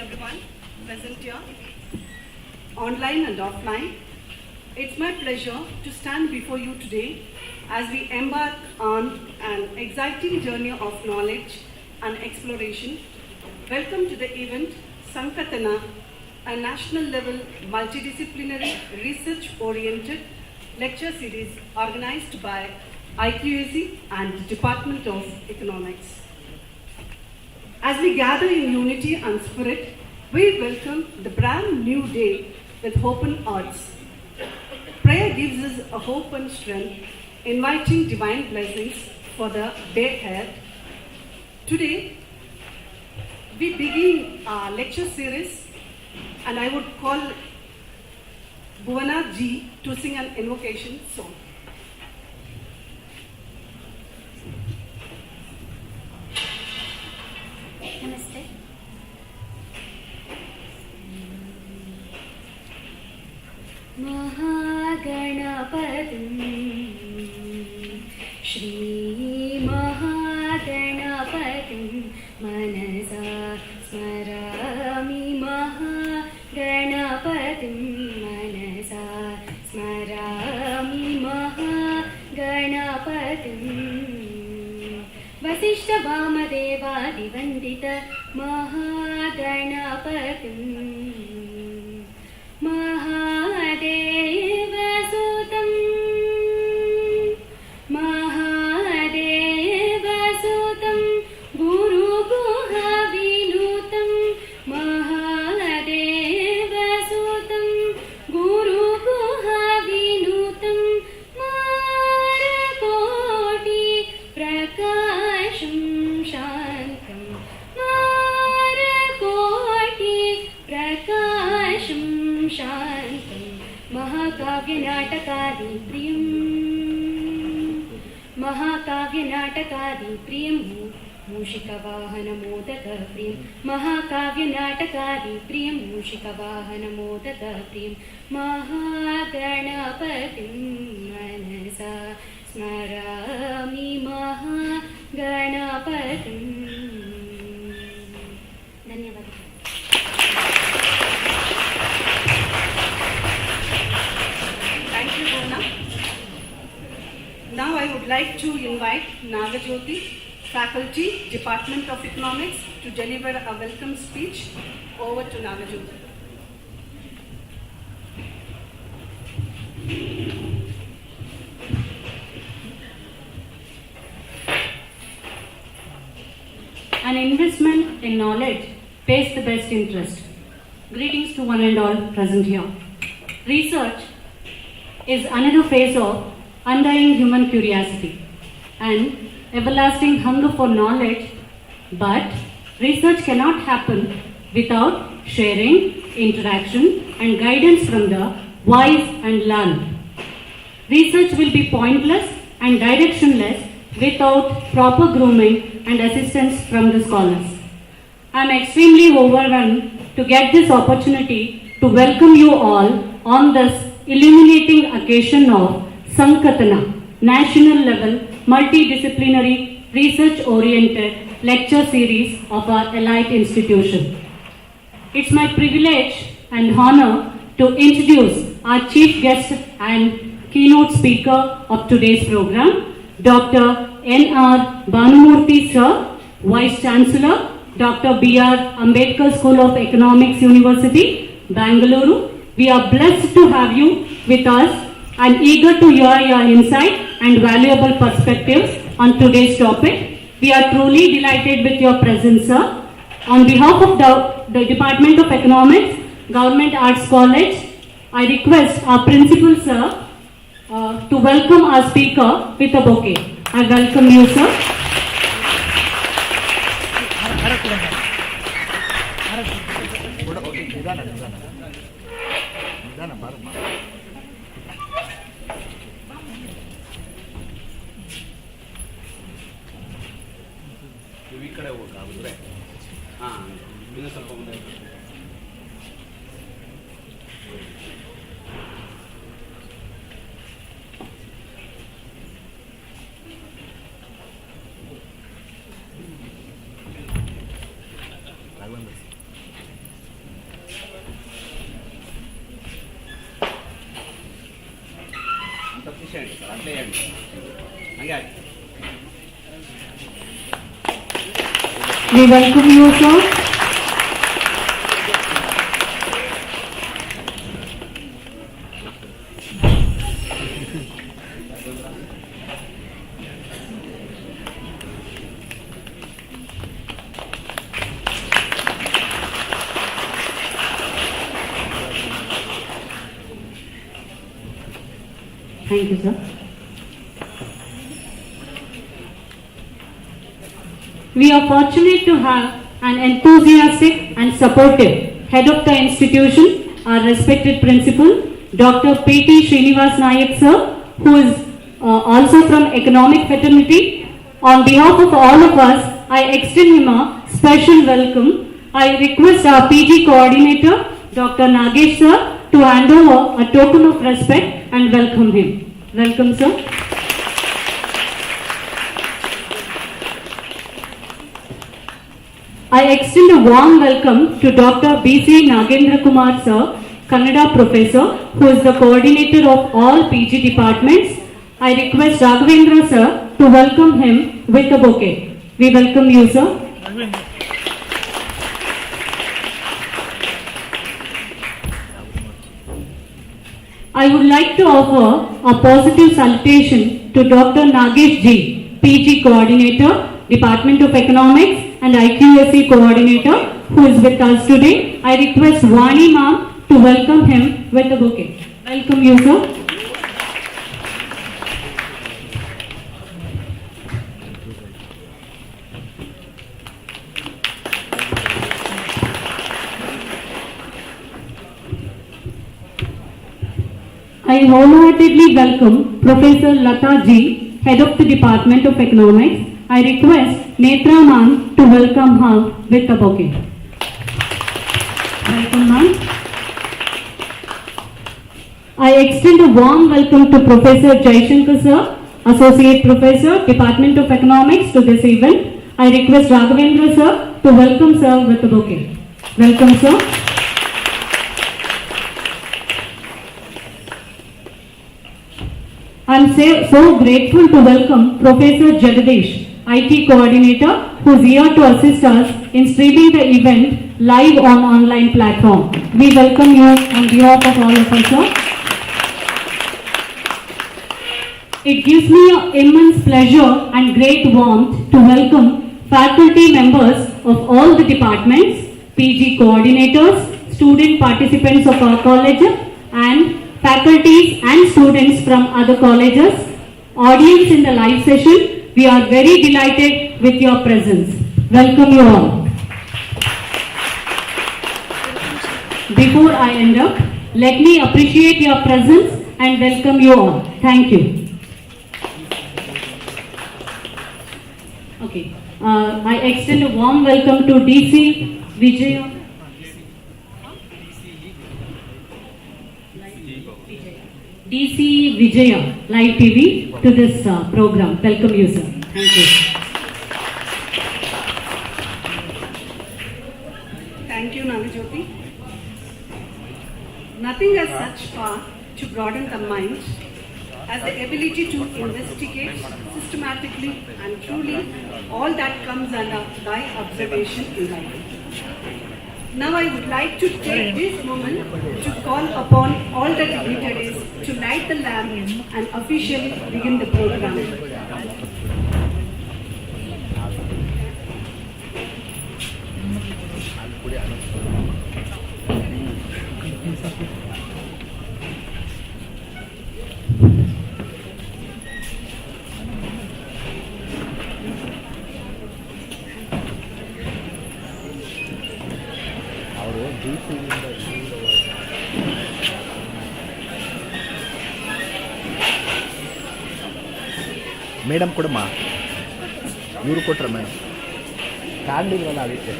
everyone present here, online and offline. It's my pleasure to stand before you today as we embark on an exciting journey of knowledge and exploration. Welcome to the event Sankathana, a national level multidisciplinary research-oriented lecture series organized by IQAC and Department of Economics. As we gather in unity and spirit, we welcome the brand new day with open hearts. Prayer gives us a hope and strength, inviting divine blessings for the day ahead. Today, we begin our lecture series, and I would call Bhuvana Ji to sing an invocation song. Namaste. Mahaganapatim Shri Mahaganapatim Manasa Smarami Mahaganapatim Manasa Smarami Mahaganapatim Vasishta Vamadevadivandita Mahaganapatim Mahadevasutam Mahadevasutam Guru Guhavinutam Mahadevasutam Guru Guhavinutam Marakoti Prakasham Shantam Marakoti Prakasham Shantam Mahakavya Natakadi Priyam Mushikavahana Modaka Priyam Mahakavya Natakadi Priyam Mushikavahana Modaka Priyam Mahaganapatim Manasa Smarami Mahaganapatim. Dhanyavada. Thank you, Bhuvana. Now I would like to invite Nagajyoti, Faculty, Department of Economics, to deliver a welcome speech. Over to Nagajyoti. An investment in knowledge pays the best interest. Greetings to one and all present here. Research is another phase of undying human curiosity and everlasting hunger for knowledge, but research cannot happen without sharing, interaction and guidance from the wise and learned. Research will be pointless and directionless without proper grooming and assistance from the scholars. I am extremely overwhelmed to get this opportunity to welcome you all on this illuminating occasion of Sankathana, national level multidisciplinary research-oriented lecture series of our elite institution. It's my privilege and honor to introduce our chief guest and keynote speaker of today's program, Dr. N.R. Banumurthy Sir, Vice Chancellor, Dr. B.R. Ambedkar School of Economics University, Bangalore. We are blessed to have you with us and eager to hear your insight and valuable perspectives on today's topic. We are truly delighted with your presence, sir. On behalf of the Department of Economics, Government Arts College, I request our principal, sir, to welcome our speaker with a bouquet. I welcome you, sir. We welcome you, sir. Thank you, sir. We are fortunate to have an enthusiastic and supportive head of the institution, our respected principal, Dr. P.T. Srinivas Nayak, sir, who is also from Economic Fraternity. On behalf of all of us, I extend him a special welcome. I request our PG coordinator, Dr. Nagesh, sir, to hand over a token of respect and welcome him. Welcome, sir. I extend a warm welcome to Dr. B.C. Nagendra Kumar, sir, Kannada professor, who is the coordinator of all PG departments. I request Raghavendra, sir, to welcome him with a bouquet. We welcome you, sir. I would like to offer a positive salutation to Dr. Nagesh G, PG Coordinator, Department of Economics and IQSE Coordinator, who is with us today. I request Vani ma'am to welcome him with a bouquet. Welcome you, sir. I wholeheartedly welcome Professor Lata Ji, Head of the Department of Economics. I request Netra ma'am to welcome her with a bouquet. Welcome ma'am. I extend a warm welcome to Professor Jaishankar sir, Associate Professor, Department of Economics, to this event. I request Raghavendra sir to welcome sir with a bouquet. Welcome sir. I am so grateful to welcome Professor Jagadish, IT Coordinator, who is here to assist us in streaming the event live on online platform. We welcome you on behalf of all of us, sir. It gives me an immense pleasure and great warmth to welcome faculty members of all the departments, PG coordinators, student participants of our college, and faculties and students from other colleges, audience in the live session. We are very delighted with your presence. Welcome you all. Before I end up, let me appreciate your presence and welcome you all. Thank you. Okay. I extend a warm welcome to DC Vijaya. DC Vijaya Live TV to this program. Welcome you, sir. Thank you. Thank you, Navijyoti. Nothing has such power to broaden the mind as the ability to investigate systematically and truly all that comes under thy observation in life. Now I would like to take this moment to call upon all the dignitaries to light the lamp and officially begin the program. Madam ಕೊಡಮ್ಮ ಇವರು ಕೊಟ್ರ madam ಕಾಂಡಿದ್ರಲ್ಲ ಅದಕ್ಕೆ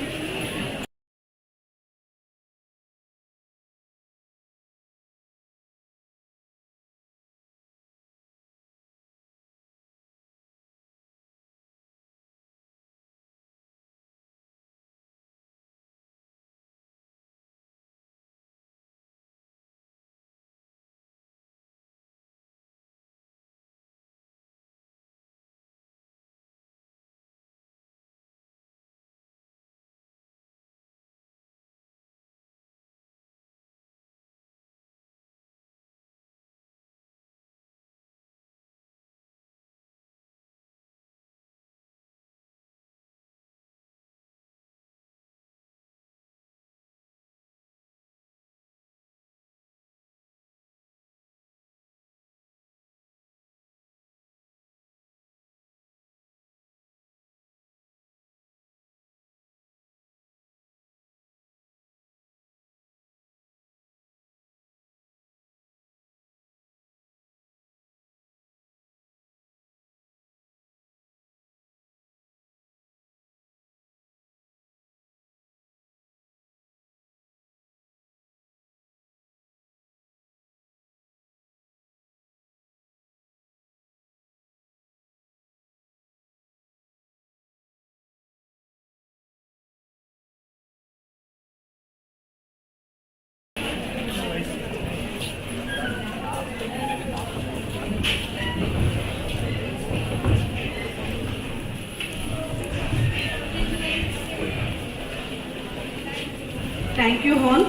Thank you all.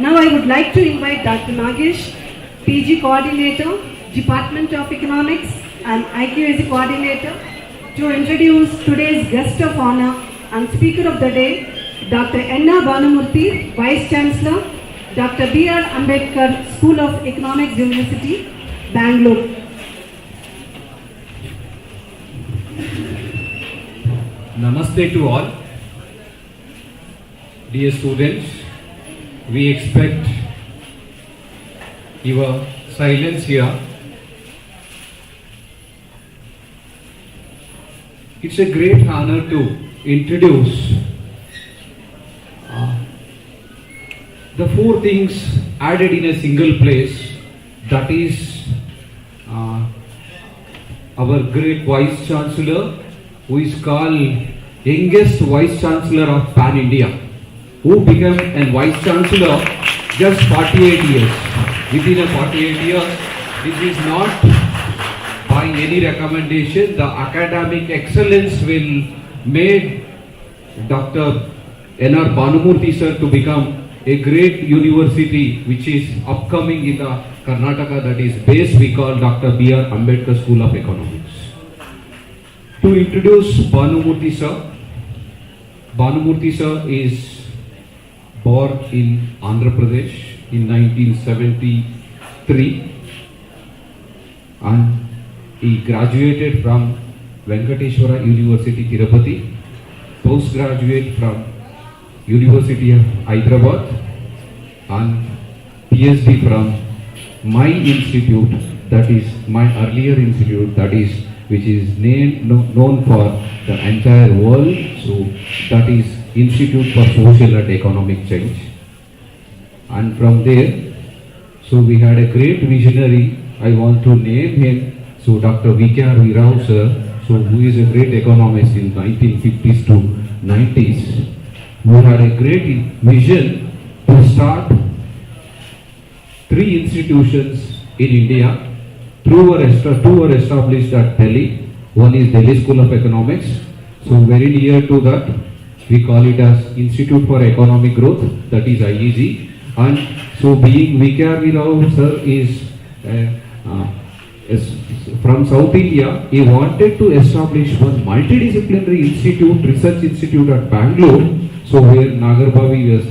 Now I would like to invite Dr. Nagesh, PG Coordinator, Department of Economics and IQAC Coordinator, to introduce today's guest of honor and Speaker of the Day, Dr. Banumurthy, Vice Chancellor, Dr. B.R. Ambedkar School of Economics, University, Bangalore. Namaste to all. Dear students, we expect your silence here. It's a great honor to introduce the four things added in a single place, that is our great Vice Chancellor, who is called youngest Vice Chancellor of Pan India, who became a Vice Chancellor just 48 years. Within a 48 years, this is not by any recommendation. The academic excellence will make Dr. N.R. Banumurthy sir to become a great university which is upcoming in the Karnataka, that is base we call Dr. B.R. Ambedkar School of Economics. To introduce Banumurthy sir, Banumurthy sir is born in Andhra Pradesh in 1973 and he graduated from Venkateshwara University, Tirupati, postgraduate from University of Hyderabad and PhD from my institute, that is my earlier institute, that is which is known for the entire world, so that is Institute for Social and Economic Change. And from there, so we had a great visionary, I want to name him, so Dr. V.K.R. Rao sir, so who is a great economist in 1950s to 90s, who had a great vision to start 3 institutions in India. Two were established at Delhi. One is Delhi School of Economics. So very near to that, we call it as Institute for Economic Growth, that is IEG. And so being V.K.R. Rao sir is from South India, he wanted to establish one multidisciplinary institute, research institute at Bangalore. So where Nagarbavi was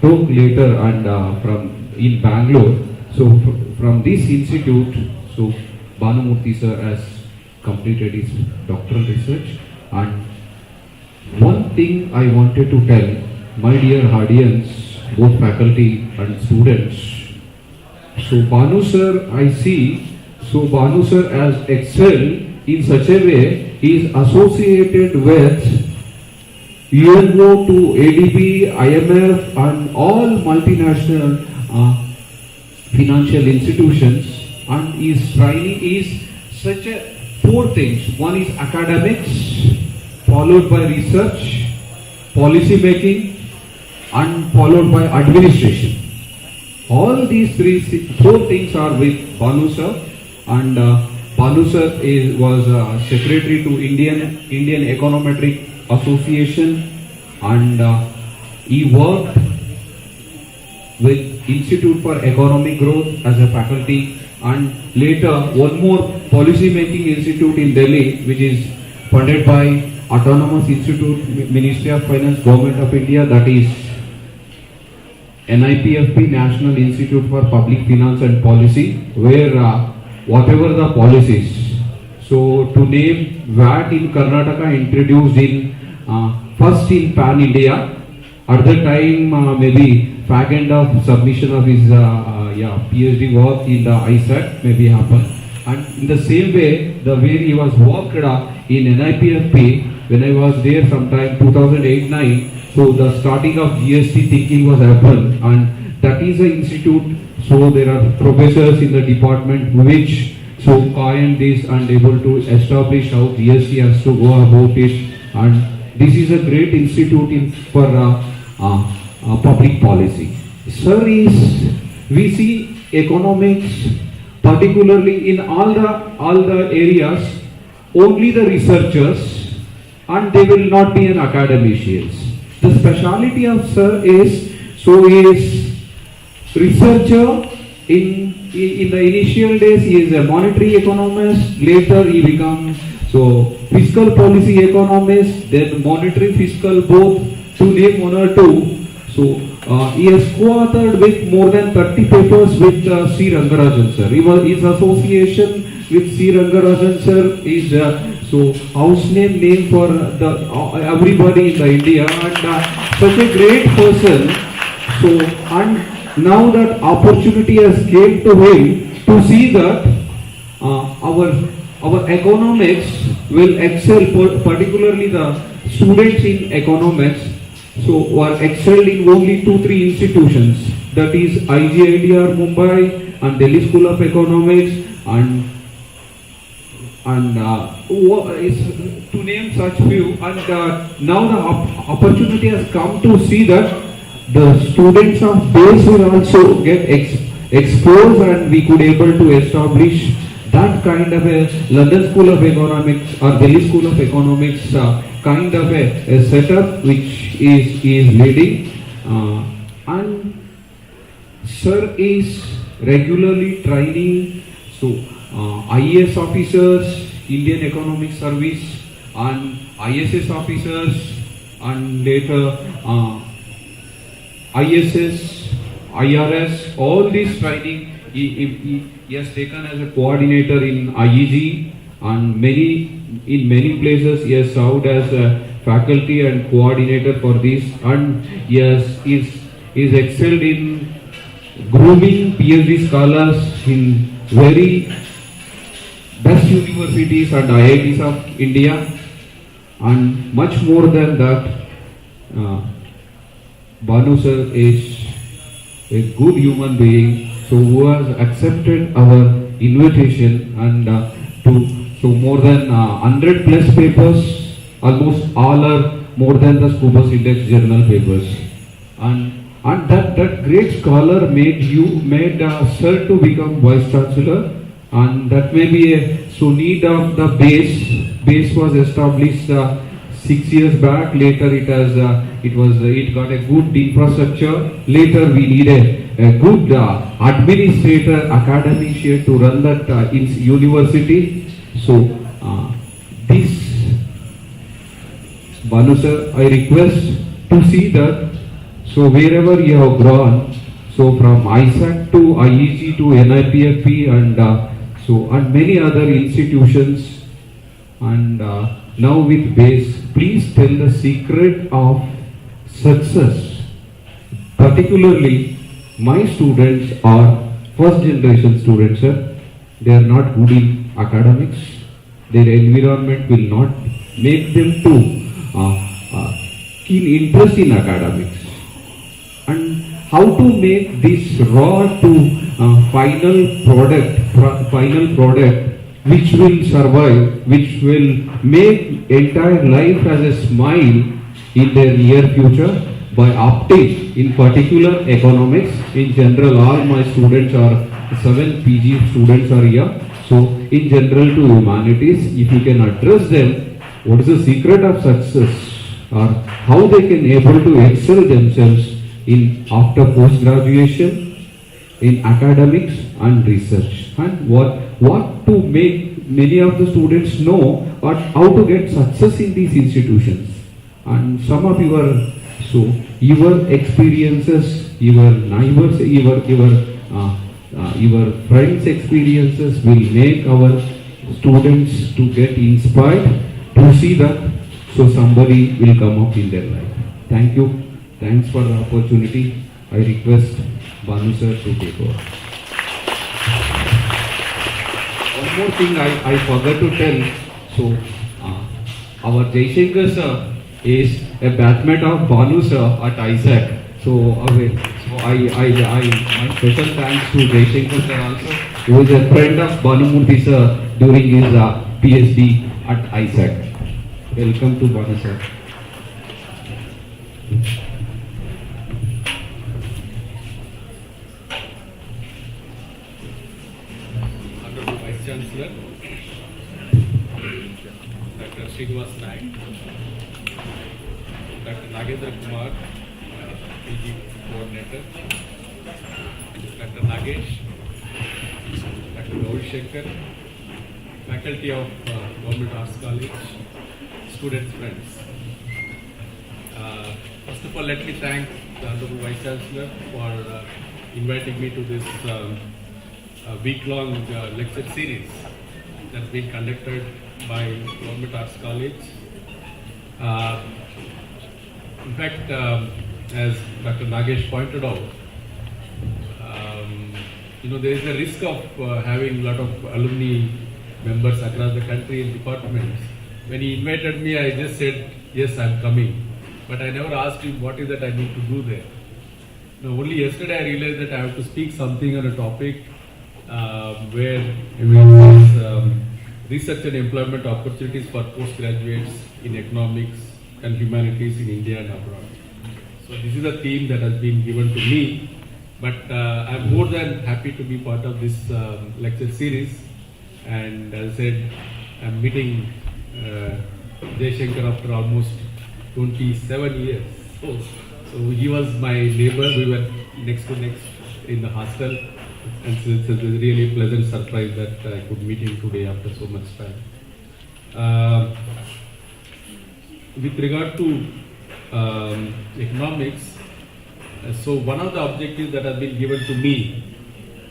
took later and from in Bangalore. So from this institute, so Banumurthy sir has completed his doctoral research. And one thing I wanted to tell my dear audience, both faculty and students. So Banu sir, I see, so Banu sir has excelled in such a way, he is associated with UNO to ADB, IMF and all multinational financial institutions, and his training is such a 4 things. One is academics, followed by research, policy making and followed by administration. All these 4 things are with Banu sir, and Banu sir was secretary to Indian Econometric Association, and he worked with Institute for Economic Growth as a faculty, and later one more policy making institute in Delhi which is funded by Autonomous Institute, Ministry of Finance, Government of India, that is NIPFP, National Institute for Public Finance and Policy, where whatever the policies, so to name VAT in Karnataka introduced in first in Pan India, at the time maybe back end of submission of his PhD work in the ISAT maybe happened, and in the same way the way he was worked in NIPFP when I was there sometime 2008-9, so the starting of GST thinking was happened, and that is an institute, so there are professors in the department which so coined this and able to establish how GST has to go about it, and this is a great institute for public policy. Sir is, we see economics particularly in all the areas, only the researchers and they will not be an academicians. The speciality of sir is, so he is researcher in the initial days. He is a monetary economist. Later he becomes fiscal policy economist, then monetary fiscal, both, to name one or two. So he has co-authored with more than 30 papers with C. Rangarajan sir. His association with C. Rangarajan sir is house name for the everybody in the India, and such a great person. So, and now that opportunity has came to him to see that our economics will excel, particularly the students in economics, so are excelled in only 2-3 institutions, that is IGIDR Mumbai and Delhi School of Economics and to name such few. And now the opportunity has come to see that the students of base will also get exposed, and we could able to establish that kind of a London School of Economics or Delhi School of Economics kind of a setup which is leading. And sir is regularly training IAS officers, Indian Economic Service, and ISS officers, and later ISS, IRS, all this training he has taken as a coordinator in IEG, and in many places he has served as a faculty and coordinator for this, and he is excelled in grooming PhD scholars in very best universities and IITs of India. And much more than that, Banu sir is a good human being, who has accepted our invitation, and to more than 100 plus papers, almost all are more than the Scopus Index journal papers, and that great scholar made sir to become vice chancellor, and that may be a need of the base was established 6 years back. Later it got a good infrastructure. Later we need a good administrator, academician to run that university. So this Banu sir, I request to see that. So wherever you have gone, so from ISAC to IEG to NIPFP and many other institutions, and now with base, please tell the secret of success. Particularly, my students are first generation students, sir. They are not good in academics. Their environment will not make them to keen interest in academics. And how to make this raw to final product which will survive, which will make entire life as a smile in their near future by opting in particular economics. In general, all my students are 7 PG students are here. So in general to humanities, if you can address them, what is the secret of success, or how they can able to excel themselves in after post graduation in academics and research, and what to make many of the students know, or how to get success in these institutions. And some of your experiences, your neighbors, your friends' experiences will make our students to get inspired to see that somebody will come up in their life. Thank you. Thanks for the opportunity. I request Banu sir to take over. One more thing I forgot to tell. Our Jaishankar sir is a batchmate of Banu sir at ISAC. My special thanks to Jaishankar sir also, who is a friend of Banumurthy sir during his PhD at ISAC. Welcome to Banu sir. Vice Chancellor. Dr. Srinivas Naik, Dr. Nagendra Kumar, PG Coordinator, Dr. Nagesh, Dr. Gauri Shankar, faculty of Government Arts College, students, friends. First of all, let me thank the Honorable Vice Chancellor for inviting me to this week-long lecture series that's been conducted by Government Arts College. In fact, as Dr. Nagesh pointed out, there is a risk of having a lot of alumni members across the country in departments. When he invited me, I just said, yes, I'm coming. But I never asked him what is that I need to do there. Now, only yesterday I realized that I have to speak something on a topic where research and employment opportunities for postgraduates in economics and humanities in India and abroad. So this is a theme that has been given to me, but I'm more than happy to be part of this lecture series. And as I said, I'm meeting Jaishankar after almost 27 years. So he was my neighbor. We were next to next in the hostel. And so it's a really pleasant surprise that I could meet him today after so much time. With regard to economics, so one of the objectives that has been given to me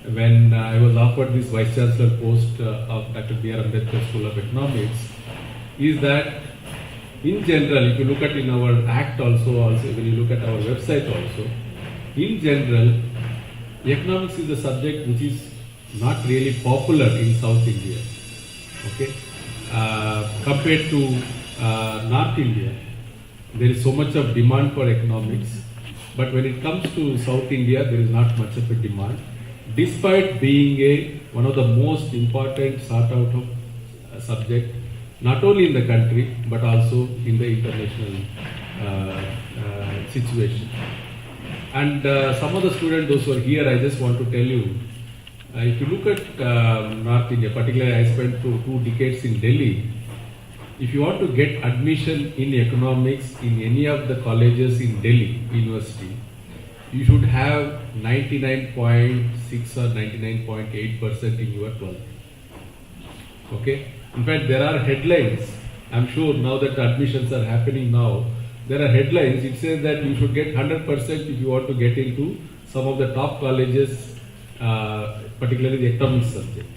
when I was offered this Vice Chancellor post of Dr. B.R. Ambedkar School of Economics is that in general, if you look at in our Act also when you look at our website also, in general, economics is a subject which is not really popular in South India, okay? Compared to North India, there is so much of demand for economics, but when it comes to South India, there is not much of a demand, despite being one of the most important sought out of subject, not only in the country, but also in the international situation. And some of the students, those who are here, I just want to tell you, if you look at North India, particularly I spent 2 decades in Delhi, if you want to get admission in economics in any of the colleges in Delhi University, you should have 99.6 or 99.8% in your 12th. Okay? In fact, there are headlines. I'm sure now that the admissions are happening now, there are headlines. It says that you should get 100% if you want to get into some of the top colleges, particularly the economics subject.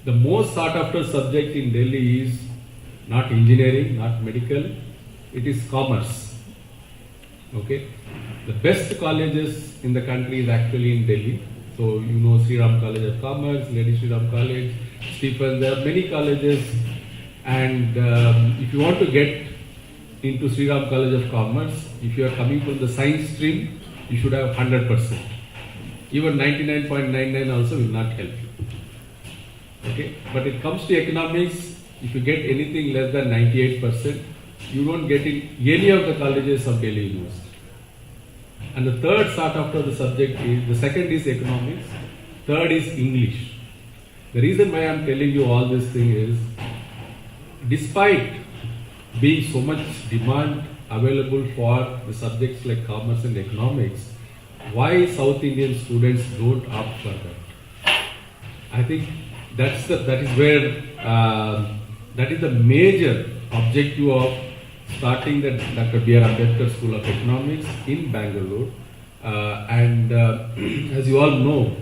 The most sought after subject in Delhi is not engineering, not medical, it is commerce. Okay? The best colleges in the country is actually in Delhi. So you know Sri Ram College of Commerce, Lady Sri Ram College, Stephen, there are many colleges, and if you want to get into Sri Ram College of Commerce, if you are coming from the science stream, you should have 100%. Even 99.99 also will not help you. Okay? But it comes to economics, if you get anything less than 98%, you don't get in any of the colleges of Delhi University. And the third sought after the subject is, the second is economics, third is English. The reason why I am telling you all this thing is, despite being so much demand available for the subjects like commerce and economics, why South Indian students don't opt for that? I think that is the major objective of starting the Dr. B.R. Ambedkar School of Economics in Bangalore. As you all know,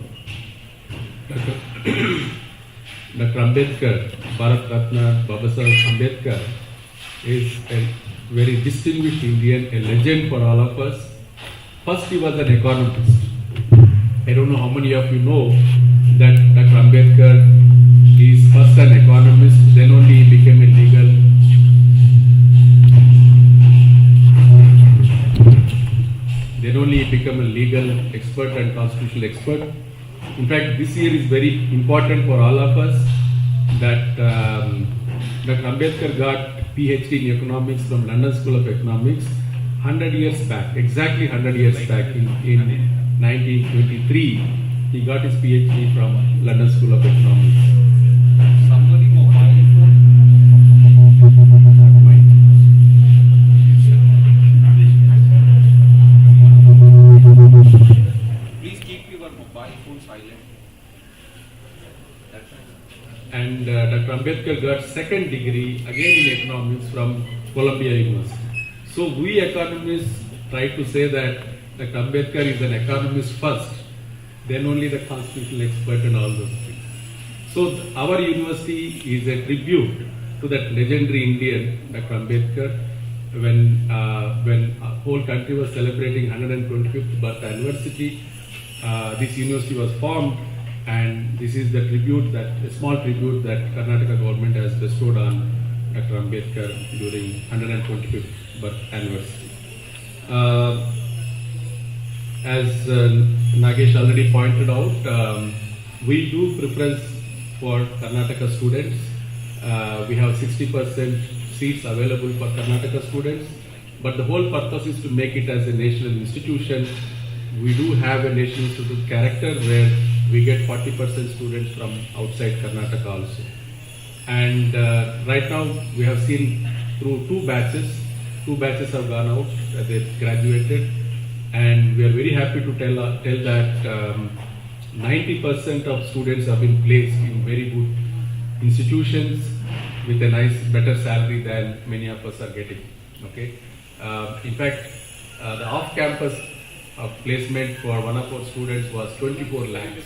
Dr. Ambedkar, Bharat Ratna Babasaheb Ambedkar, is a very distinguished Indian, a legend for all of us. First, he was an economist. I don't know how many of you know that Dr. Ambedkar is first an economist, then only he became a legal expert and constitutional expert. In fact, this year is very important for all of us that Dr. Ambedkar got PhD in economics from London School of Economics 100 years back, exactly 100 years back in 1923. He got his PhD from London School of Economics. Somebody mobile phone. and Dr. Ambedkar got second degree again in economics from Columbia University. So we economists try to say that Dr. Ambedkar is an economist first, then only the constitutional expert and all those things. So our university is a tribute to that legendary Indian, Dr. Ambedkar. When our whole country was celebrating 125th birth anniversary, this university was formed, and this is the tribute, that a small tribute that Karnataka government has bestowed on Dr. Ambedkar during 125th birth anniversary. As Nagesh already pointed out, we do preference for Karnataka students. We have 60% seats available for Karnataka students, but the whole purpose is to make it as a national institution. We do have a national institute character where we get 40% students from outside Karnataka also. And right now we have seen through two batches have gone out, they've graduated, and we are very happy to tell that 90% of students have been placed in very good institutions with a nice, better salary than many of us are getting. Okay. In fact, the off-campus placement for one of our students was 24 lakhs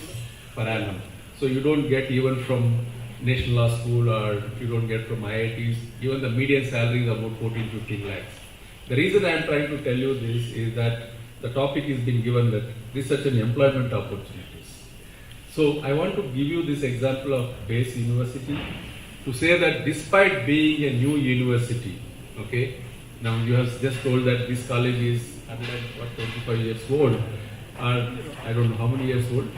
per annum. So you don't get even from National Law School, or you don't get from IITs, even the median salary is about 14-15 lakhs. The reason I am trying to tell you this is that the topic is being given that research and employment opportunities. So I want to give you this example of Base University to say that despite being a new university, okay, now you have just told that this college is 125 years old, or I don't know how many years old?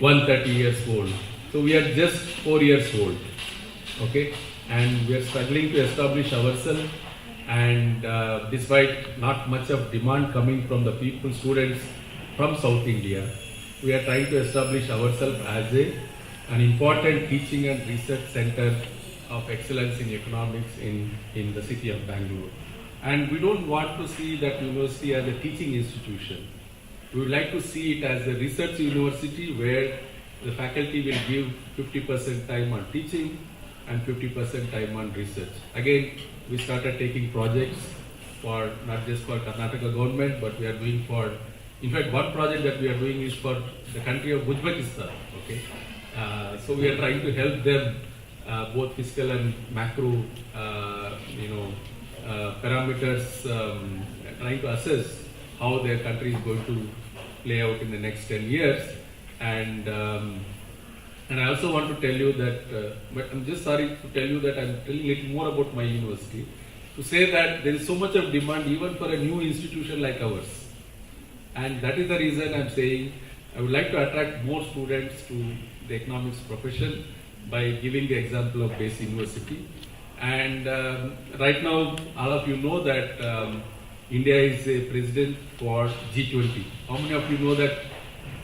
130 years old. So we are just 4 years old, okay, and we are struggling to establish ourselves, and despite not much of demand coming from the people, students from South India, we are trying to establish ourselves as an important teaching and research center of excellence in economics in the city of Bangalore. And we don't want to see that university as a teaching institution. We would like to see it as a research university where the faculty will give 50% time on teaching and 50% time on research. Again, we started taking projects for not just for Karnataka government, but we are doing for, in fact, one project that we are doing is for the country of Uzbekistan. Okay, so we are trying to help them both fiscal and macro, parameters, trying to assess how their country is going to play out in the next 10 years. And I also want to tell you that, but I'm just sorry to tell you that I'm telling a little more about my university, to say that there is so much of demand even for a new institution like ours. And that is the reason I'm saying I would like to attract more students to the economics profession by giving the example of Base University. And right now, all of you know that India is a president for G20. How many of you know that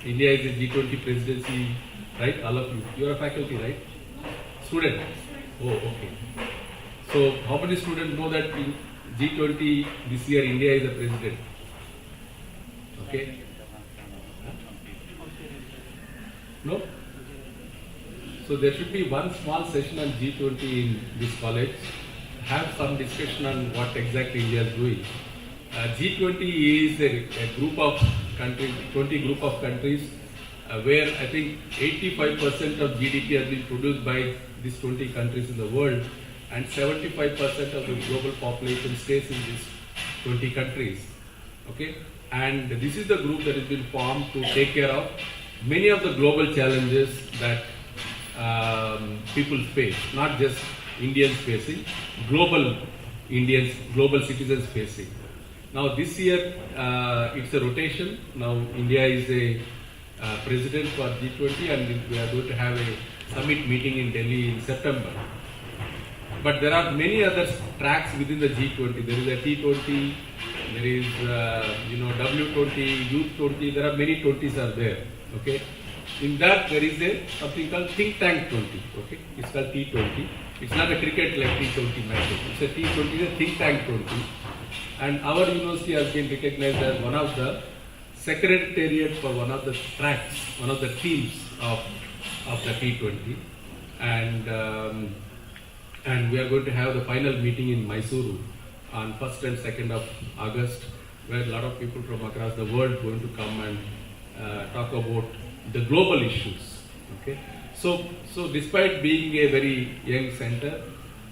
India is a G20 presidency, right? All of you. You are a faculty, right? Student? Oh, okay. So, how many students know that in G20 this year India is a president? Okay. No? So there should be one small session on G20 in this college. Have some discussion on what exactly India is doing. G20 is a group of countries, 20 group of countries, where I think 85% of GDP has been produced by these 20 countries in the world, and 75% of the global population stays in these 20 countries. Okay, and this is the group that has been formed to take care of many of the global challenges that people face, not just Indians facing, global Indians, global citizens facing. Now this year it's a rotation. Now India is a president for G20, and we are going to have a summit meeting in Delhi in September. But there are many other tracks within the G20. There is a T20, there is W20, Youth 20. There are many 20s are there. Okay. In that there is something called Think Tank 20. Okay, it's called T20. It's not a cricket like T20 match. It's a T20, a Think Tank 20. And our university has been recognized as one of the secretariat for one of the tracks, one of the teams of the T20. and we are going to have the final meeting in Mysuru on 1st and 2nd of August, where a lot of people from across the world are going to come and talk about the global issues. Okay, so despite being a very young center,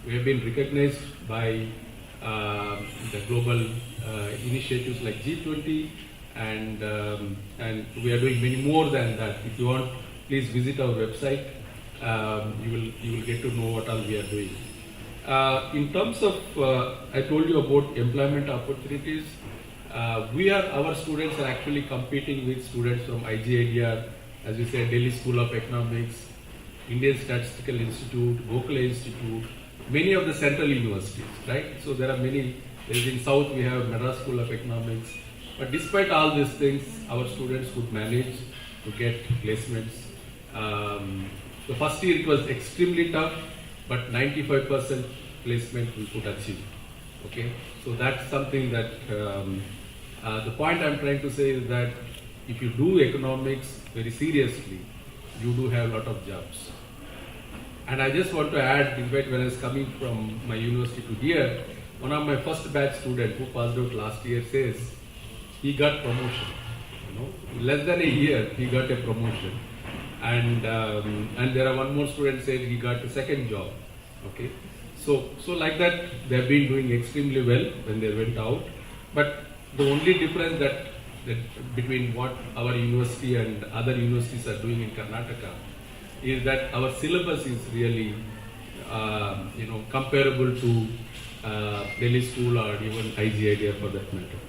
we have been recognized by the global initiatives like G20, and we are doing many more than that. If you want, please visit our website. You will get to know what all we are doing. In terms of, I told you about employment opportunities. Our students are actually competing with students from IGIDR, as we said, Delhi School of Economics, Indian Statistical Institute, Gokhale Institute, many of the central universities, right? So there are many. In South we have Madras School of Economics. But despite all these things, our students could manage to get placements. The first year it was extremely tough, but 95% placement we could achieve. Okay, so that's something that the point I'm trying to say is that if you do economics very seriously, you do have a lot of jobs. And I just want to add, in fact, when I was coming from my university to here, one of my first batch students who passed out last year says he got promotion. Less than a year he got a promotion. And there are one more student said he got a second job. Okay, so like that they have been doing extremely well when they went out. But the only difference that between what our university and other universities are doing in Karnataka is that our syllabus is really comparable to Delhi School or even IGIDR for that matter.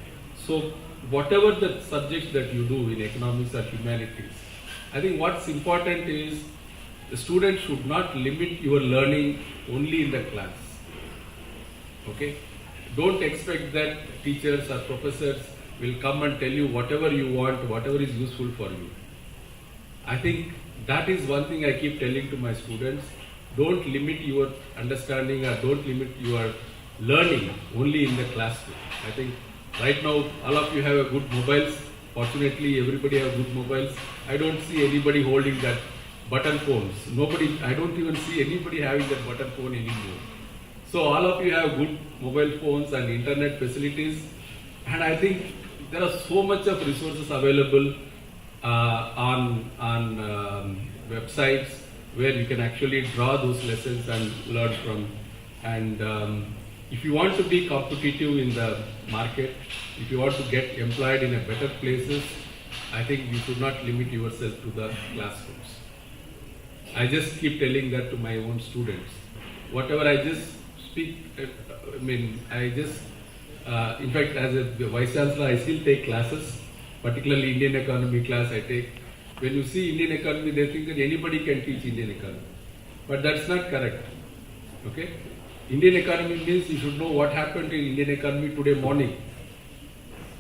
So whatever the subjects that you do in economics or humanities, I think what's important is the student should not limit your learning only in the class. Okay? Don't expect that teachers or professors will come and tell you whatever you want, whatever is useful for you. I think that is one thing I keep telling to my students. Don't limit your understanding or don't limit your learning only in the classroom. I think right now all of you have a good mobiles. Fortunately, everybody have good mobiles. I don't see anybody holding that button phones. I don't even see anybody having that button phone anymore. So all of you have good mobile phones and internet facilities. And I think there are so much of resources available on websites where you can actually draw those lessons and learn from. And if you want to be competitive in the market, if you want to get employed in a better places, I think you should not limit yourself to the classrooms. I just keep telling that to my own students. Whatever I just speak, in fact, as a Vice Chancellor, I still take classes, particularly Indian economy class I take. When you see Indian economy, they think that anybody can teach Indian economy. But that's not correct. Okay? Indian economy means you should know what happened in Indian economy today morning,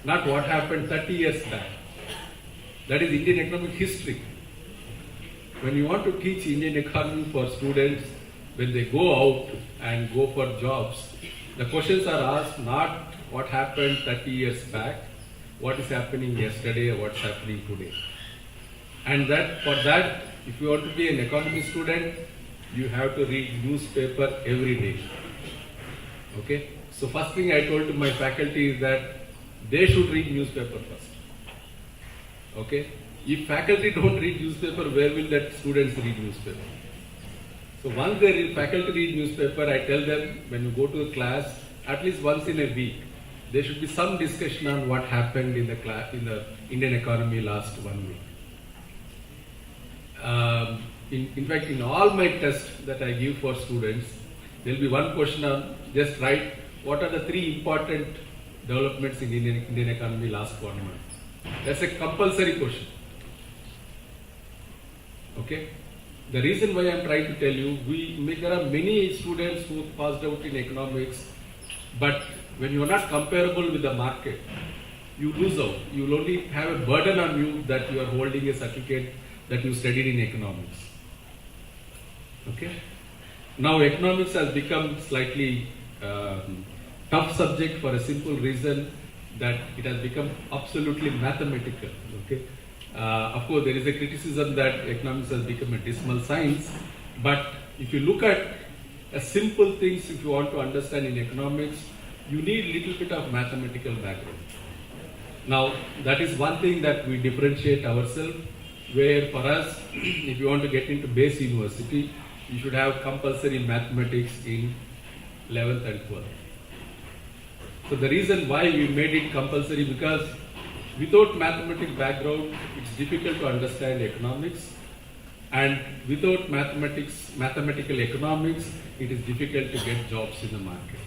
not what happened 30 years back. That is Indian economic history. When you want to teach Indian economy for students, when they go out and go for jobs, the questions are asked not what happened 30 years back, what is happening yesterday or what's happening today. And for that, if you want to be an economy student, you have to read newspaper every day. Okay? So first thing I told to my faculty is that they should read newspaper first. Okay? If faculty don't read newspaper, where will that students read newspaper? So once faculty read newspaper, I tell them when you go to a class, at least once in a week, there should be some discussion on what happened in the Indian economy last 1 week. In fact, in all my tests that I give for students, there will be one question on just write what are the 3 important developments in Indian economy last 1 month. That's a compulsory question. Okay? The reason why I am trying to tell you, there are many students who passed out in economics, but when you are not comparable with the market, you lose out. You will only have a burden on you that you are holding a certificate that you studied in economics. Okay? Now economics has become slightly tough subject for a simple reason that it has become absolutely mathematical. Okay? Of course, there is a criticism that economics has become a dismal science, but If you look at simple things, if you want to understand in economics, you need little bit of mathematical background. Now, that is one thing that we differentiate ourselves, where for us, if you want to get into base university, you should have compulsory mathematics in 11th and 12th. So the reason why we made it compulsory, because without mathematics background, it's difficult to understand economics, and without mathematical economics, it is difficult to get jobs in the market.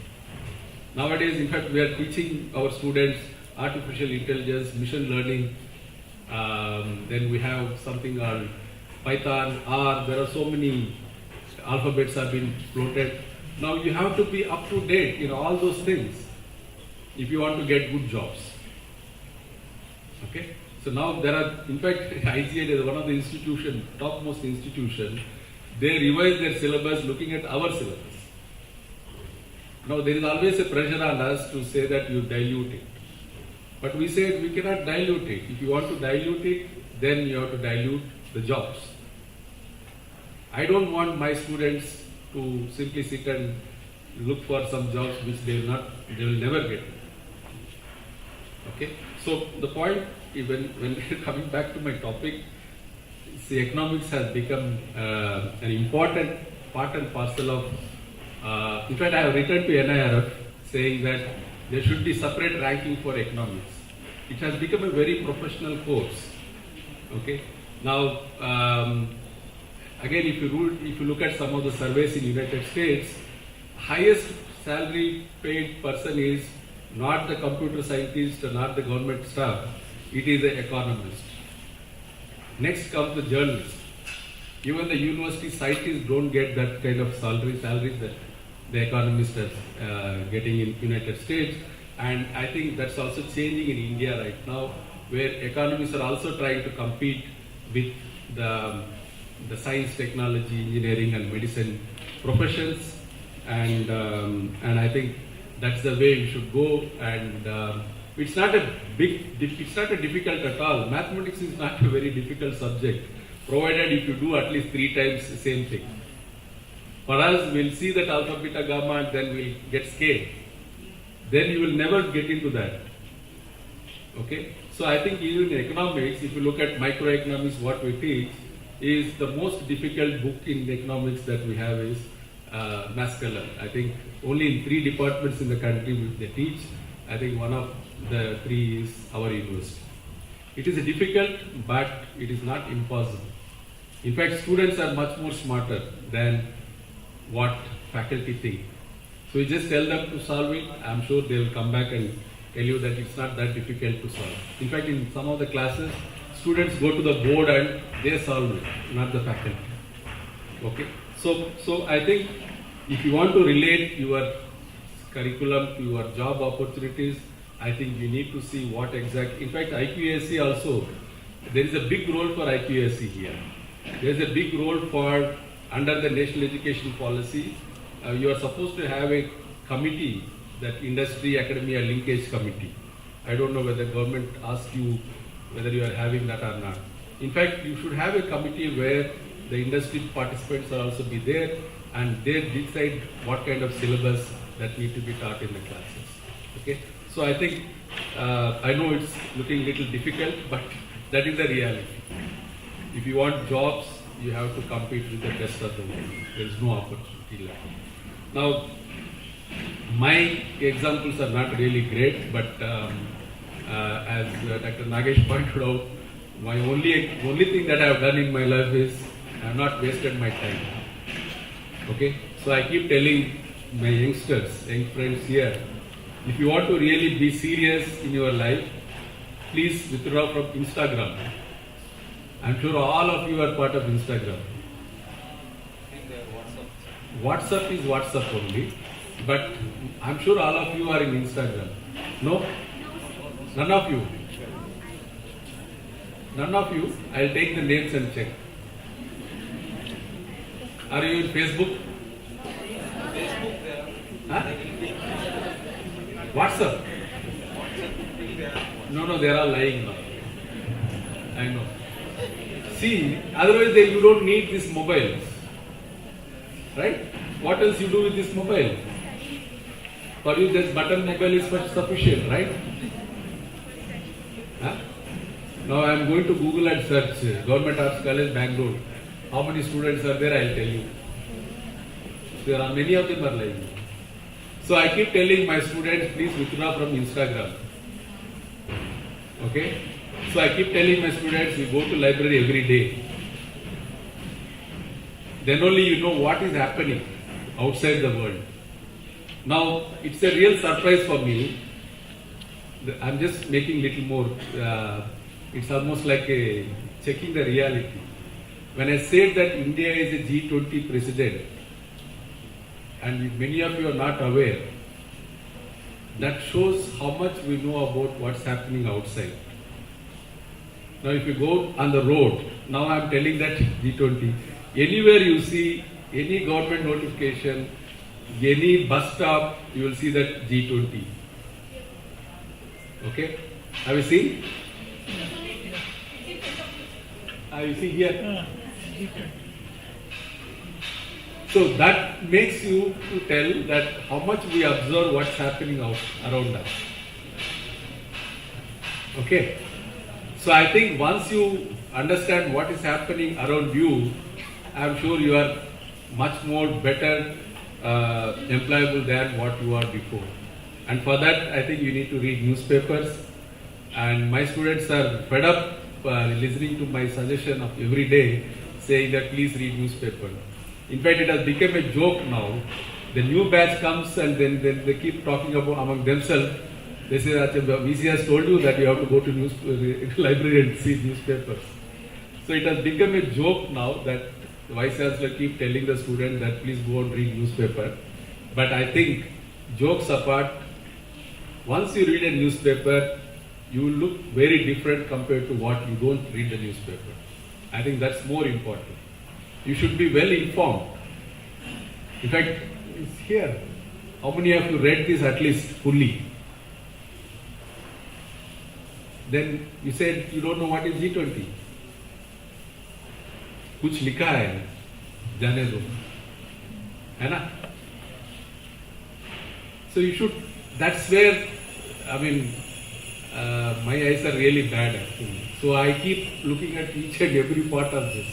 Nowadays, in fact, we are teaching our students artificial intelligence, machine learning, then we have something called Python, R, there are so many alphabets have been floated. Now you have to be up to date in all those things if you want to get good jobs. Okay? So now there are, in fact, IGA is one of the institutions, topmost institution, they revise their syllabus looking at our syllabus. Now there is always a pressure on us to say that you dilute it. But we said we cannot dilute it. If you want to dilute it, then you have to dilute the jobs. I don't want my students to simply sit and look for some jobs which they will never get. Okay? So the point, when we're coming back to my topic, see, economics has become an important part and parcel of, in fact I have written to NIRF saying that there should be separate ranking for economics. It has become a very professional course. Okay? Now, again, if you look at some of the surveys in United States, highest salary paid person is not the computer scientist or not the government staff, it is the economist. Next comes the journalist. Even the university scientists don't get that kind of salaries that the economist is getting in United States. And I think that's also changing in India right now, where economists are also trying to compete with the science, technology, engineering and medicine professions. And I think that's the way we should go. And it's not difficult at all. Mathematics is not a very difficult subject, provided if you do at least 3 times the same thing. For us, we'll see that alpha, beta, gamma, and then we'll get scared. Then you will never get into that. Okay? So I think even in economics, if you look at microeconomics, what we teach is the most difficult book in economics that we have is Maskell. I think only in 3 departments in the country they teach. I think one of the 3 is our university. It is difficult, but it is not impossible. In fact, students are much more smarter than what faculty think. So you just tell them to solve it. I'm sure they will come back and tell you that it's not that difficult to solve. In fact, in some of the classes, students go to the board and they solve it, not the faculty. Okay? So I think if you want to relate your curriculum to your job opportunities, I think you need to see what exact. In fact, IQAC also, there is a big role for IQAC here. There is a big role for, under the National Education Policy, you are supposed to have a committee, that industry academia linkage committee. I don't know whether government asks you whether you are having that or not. In fact, you should have a committee where the industry participants are also be there and they decide what kind of syllabus that need to be taught in the classes. Okay? So I think, I know it's looking a little difficult, but that is the reality. If you want jobs, you have to compete with the best of the world. There is no opportunity left. Now, my examples are not really great, but as Dr. Nagesh pointed out, my only thing that I have done in my life is I have not wasted my time. Okay? So I keep telling my young friends here, if you want to really be serious in your life, please withdraw from Instagram. I'm sure all of you are part of Instagram. WhatsApp is WhatsApp only, but I'm sure all of you are in Instagram. No? None of you? None of you? I'll take the names and check. Are you in Facebook? Huh? WhatsApp? No, they are all lying now. I know. See, otherwise you don't need these mobiles. right? What else you do with this mobile? For you, this button mobile is sufficient, right? Huh? Now I am going to Google and search Government Arts College, Bangalore. How many students are there? I'll tell you. There are many of them are like me. So I keep telling my students, please withdraw from Instagram. Okay? So I keep telling my students, we go to library every day. Then only you know what is happening outside the world. Now, it's a real surprise for me. I'm just making little more, it's almost like checking the reality. When I said that India is a G20 president, and if many of you are not aware, that shows how much we know about what's happening outside. Now, if you go on the road, now I'm telling that G20, anywhere you see any government notification, any bus stop, you will see that G20. Okay? Have you seen? Have you seen here? So that makes you to tell that how much we observe what's happening out around us. Okay? So I think once you understand what is happening around you, I'm sure you are much more better employable than what you are before. And for that, I think you need to read newspapers. And my students are fed up listening to my suggestion of every day, saying that please read newspaper. In fact, it has become a joke now. The new batch comes and then they keep talking about among themselves. They say that VC has told you that you have to go to library and see newspapers. So it has become a joke now that the Vice Chancellor keep telling the student that please go and read newspaper. But I think, jokes apart, once you read a newspaper, you will look very different compared to what you don't read the newspaper. I think that's more important. You should be well informed. In fact, it's here. How many of you read this at least fully? Then you said you don't know what is G20. कुछ लिखा है, जाने दो, है ना? So you should. That's where, I mean, my eyes are really bad actually. So I keep looking at each and every part of this.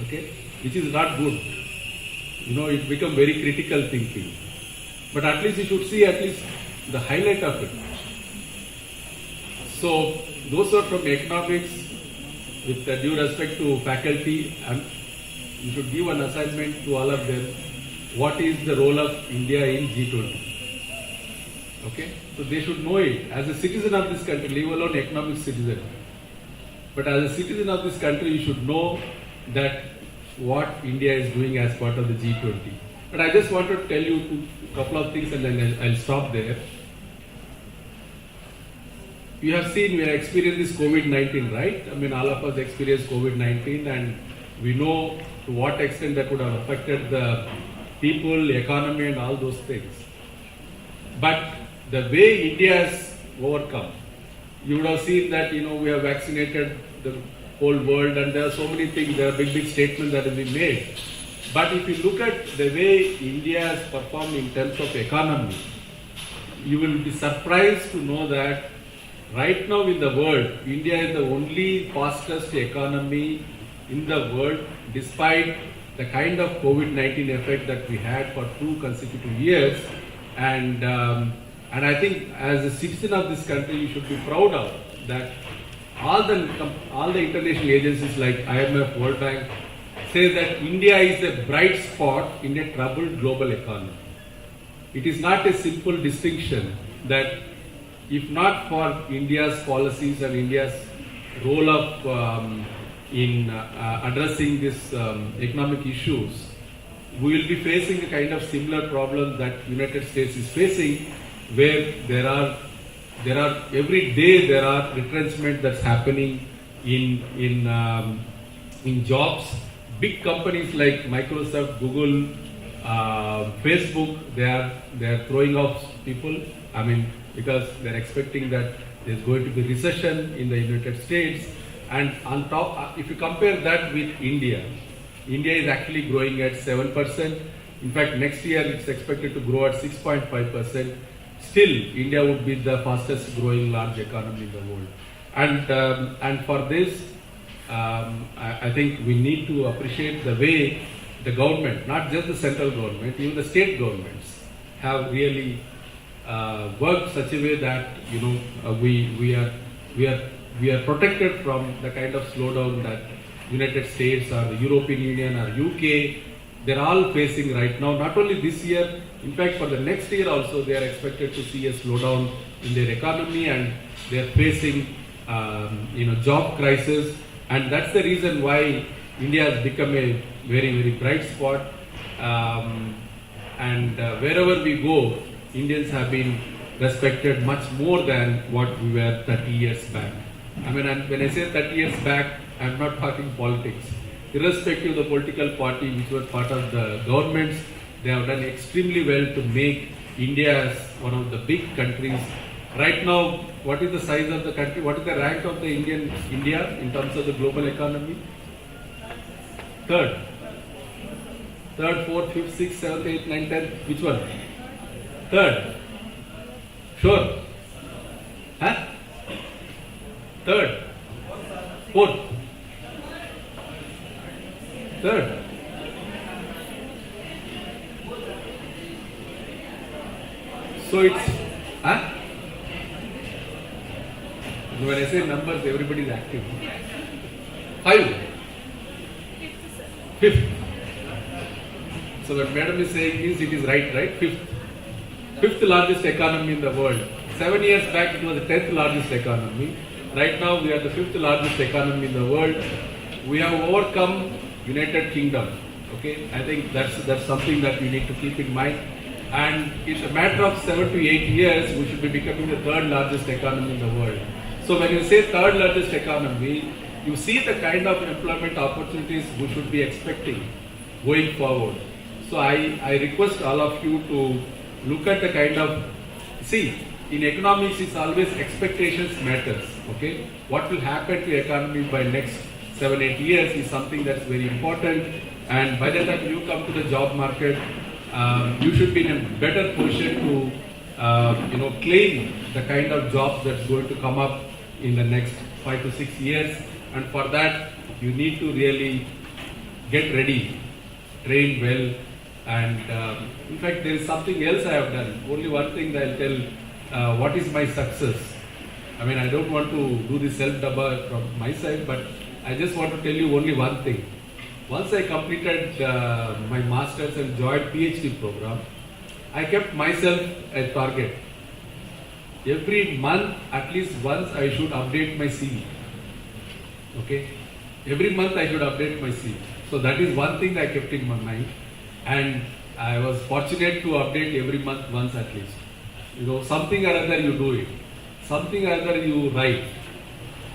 Okay, which is not good. You know, it become very critical thinking. But at least you should see at least the highlight of it. So those are from economics, with due respect to faculty, and you should give an assignment to all of them. What is the role of India in G20? Okay, so they should know it as a citizen of this country, leave alone economic citizen. But as a citizen of this country, you should know that what India is doing as part of the G20. But I just want to tell you a couple of things and then I'll stop there. You have seen, we have experienced this COVID-19, right? I mean, all of us experienced COVID-19 and we know to what extent that would have affected the people, economy and all those things. But the way India has overcome, you would have seen that, you know, we have vaccinated the whole world and there are so many things, there are big statements that have been made. But if you look at the way India has performed in terms of economy, you will be surprised to know that right now in the world, India is the only fastest economy in the world, despite the kind of COVID-19 effect that we had for 2 consecutive years. And I think as a citizen of this country, you should be proud of that. All the international agencies like IMF, World Bank say that India is a bright spot in a troubled global economy. It is not a simple distinction that if not for India's policies and India's role of in addressing these economic issues, we will be facing a kind of similar problem that United States is facing, where there are every day there are retrenchment that's happening in jobs. Big companies like Microsoft, Google, Facebook, they are throwing off people. I mean, because they're expecting that there's going to be recession in the United States. And on top, if you compare that with India, India is actually growing at 7%. In fact, next year it's expected to grow at 6.5%. Still, India would be the fastest growing large economy in the world. And for this, I think we need to appreciate the way the government, not just the central government, even the state governments, have really worked such a way that we are protected from the kind of slowdown that United States or the European Union or UK, they're all facing right now. Not only this year, in fact for the next year also they are expected to see a slowdown in their economy, and they are facing job crisis, and that's the reason why India has become a very, very bright spot. Wherever we go, Indians have been respected much more than what we were 30 years back. I mean, when I say 30 years back, I'm not talking politics. Irrespective of the political party which was part of the governments, they have done extremely well to make India as one of the big countries. Right now, what is the size of the country? What is the rank of the India in terms of the global economy? Third, fourth, fifth, sixth, seventh, eighth, ninth, tenth. Which one? Third. Sure. Huh? Third. Fourth. Third. So it's, huh? When I say numbers, everybody is active. 5. Fifth. So when Madam is saying this, it is right? Fifth largest economy in the world. 7 years back, it was the 10th largest economy. Right now, we are the 5th largest economy in the world. We have overcome United Kingdom. Okay, I think that's something that we need to keep in mind. And in a matter of 7 to 8 years, we should be becoming the 3rd largest economy in the world. So when you say 3rd largest economy, you see the kind of employment opportunities we should be expecting going forward. So I request all of you to look at the kind of, see, in economics it's always expectations matters, okay? What will happen to the economy by next 7-8 years is something that's very important, and by the time you come to the job market, you should be in a better position to claim the kind of jobs that's going to come up in the next 5 to 6 years, and for that you need to really get ready, train well, and in fact there is something else I have done. Only one thing that I'll tell, what is my success. I mean, I don't want to do the self-dubber from my side, but I just want to tell you only one thing. Once I completed my master's and joined PhD program, I kept myself a target. Every month, at least once, I should update my CV. Okay? Every month I should update my CV. So that is one thing I kept in my mind. And I was fortunate to update every month once at least. Something or other you do it. Something or other you write.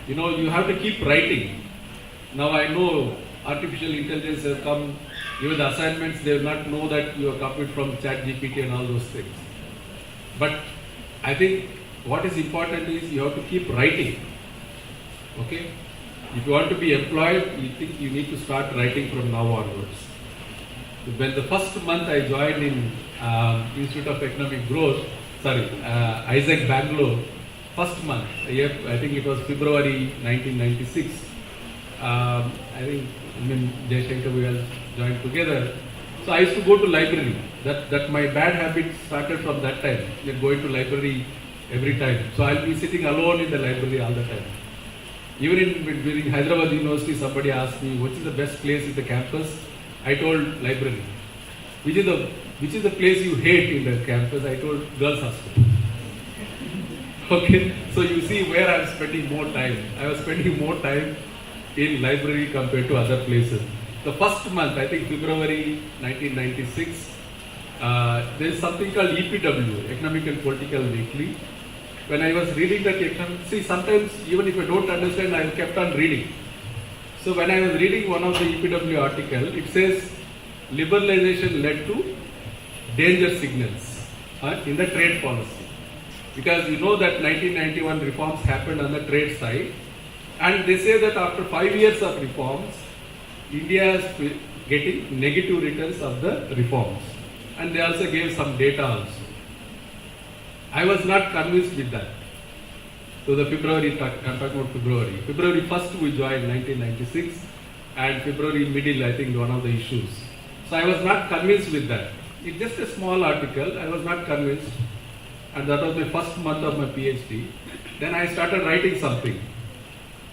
You have to keep writing. Now I know artificial intelligence has come, even the assignments, they will not know that you are copied from ChatGPT and all those things. But I think what is important is you have to keep writing. Okay? If you want to be employed, you think you need to start writing from now onwards. When the first month I joined in Institute of Economic Growth, Isaac Bangalore, first month, I think it was February 1996. Jayshankar, we all joined together. So I used to go to library. That my bad habit started from that time. Going to library every time. So I'll be sitting alone in the library all the time. Even during Hyderabad University, somebody asked me, which is the best place in the campus? I told library. Which is the place you hate in the campus? I told girls' hostel. Okay, so you see where I am spending more time. I was spending more time in library compared to other places. The first month, I think February 1996, there is something called EPW, Economic and Political Weekly. When I was reading that, sometimes even if I don't understand, I kept on reading. So when I was reading one of the EPW article, it says liberalization led to danger signals in the trade policy. Because you know that 1991 reforms happened on the trade side, and they say that after 5 years of reforms, India's getting negative returns of the reforms. And they also gave some data also. I was not convinced with that. So the February, I'm talking about February. February 1st we joined 1996 and February middle I think one of the issues. So I was not convinced with that. It's just a small article, I was not convinced. And that was my first month of my PhD. Then I started writing something.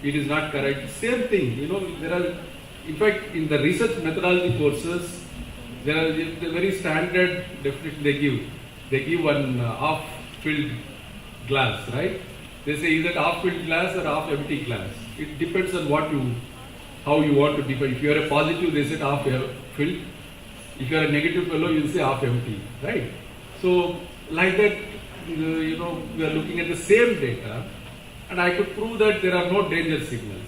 It is not correct. Same thing, you know, there are, in fact, in the research methodology courses, there are the very standard definition they give. They give one half-filled glass, right? They say, is it half-filled glass or half-empty glass? It depends on how you want to define. If you are a positive, they say half-filled. If you are a negative fellow, you will say half-empty, right? So, like that, you know, we are looking at the same data, and I could prove that there are no danger signals.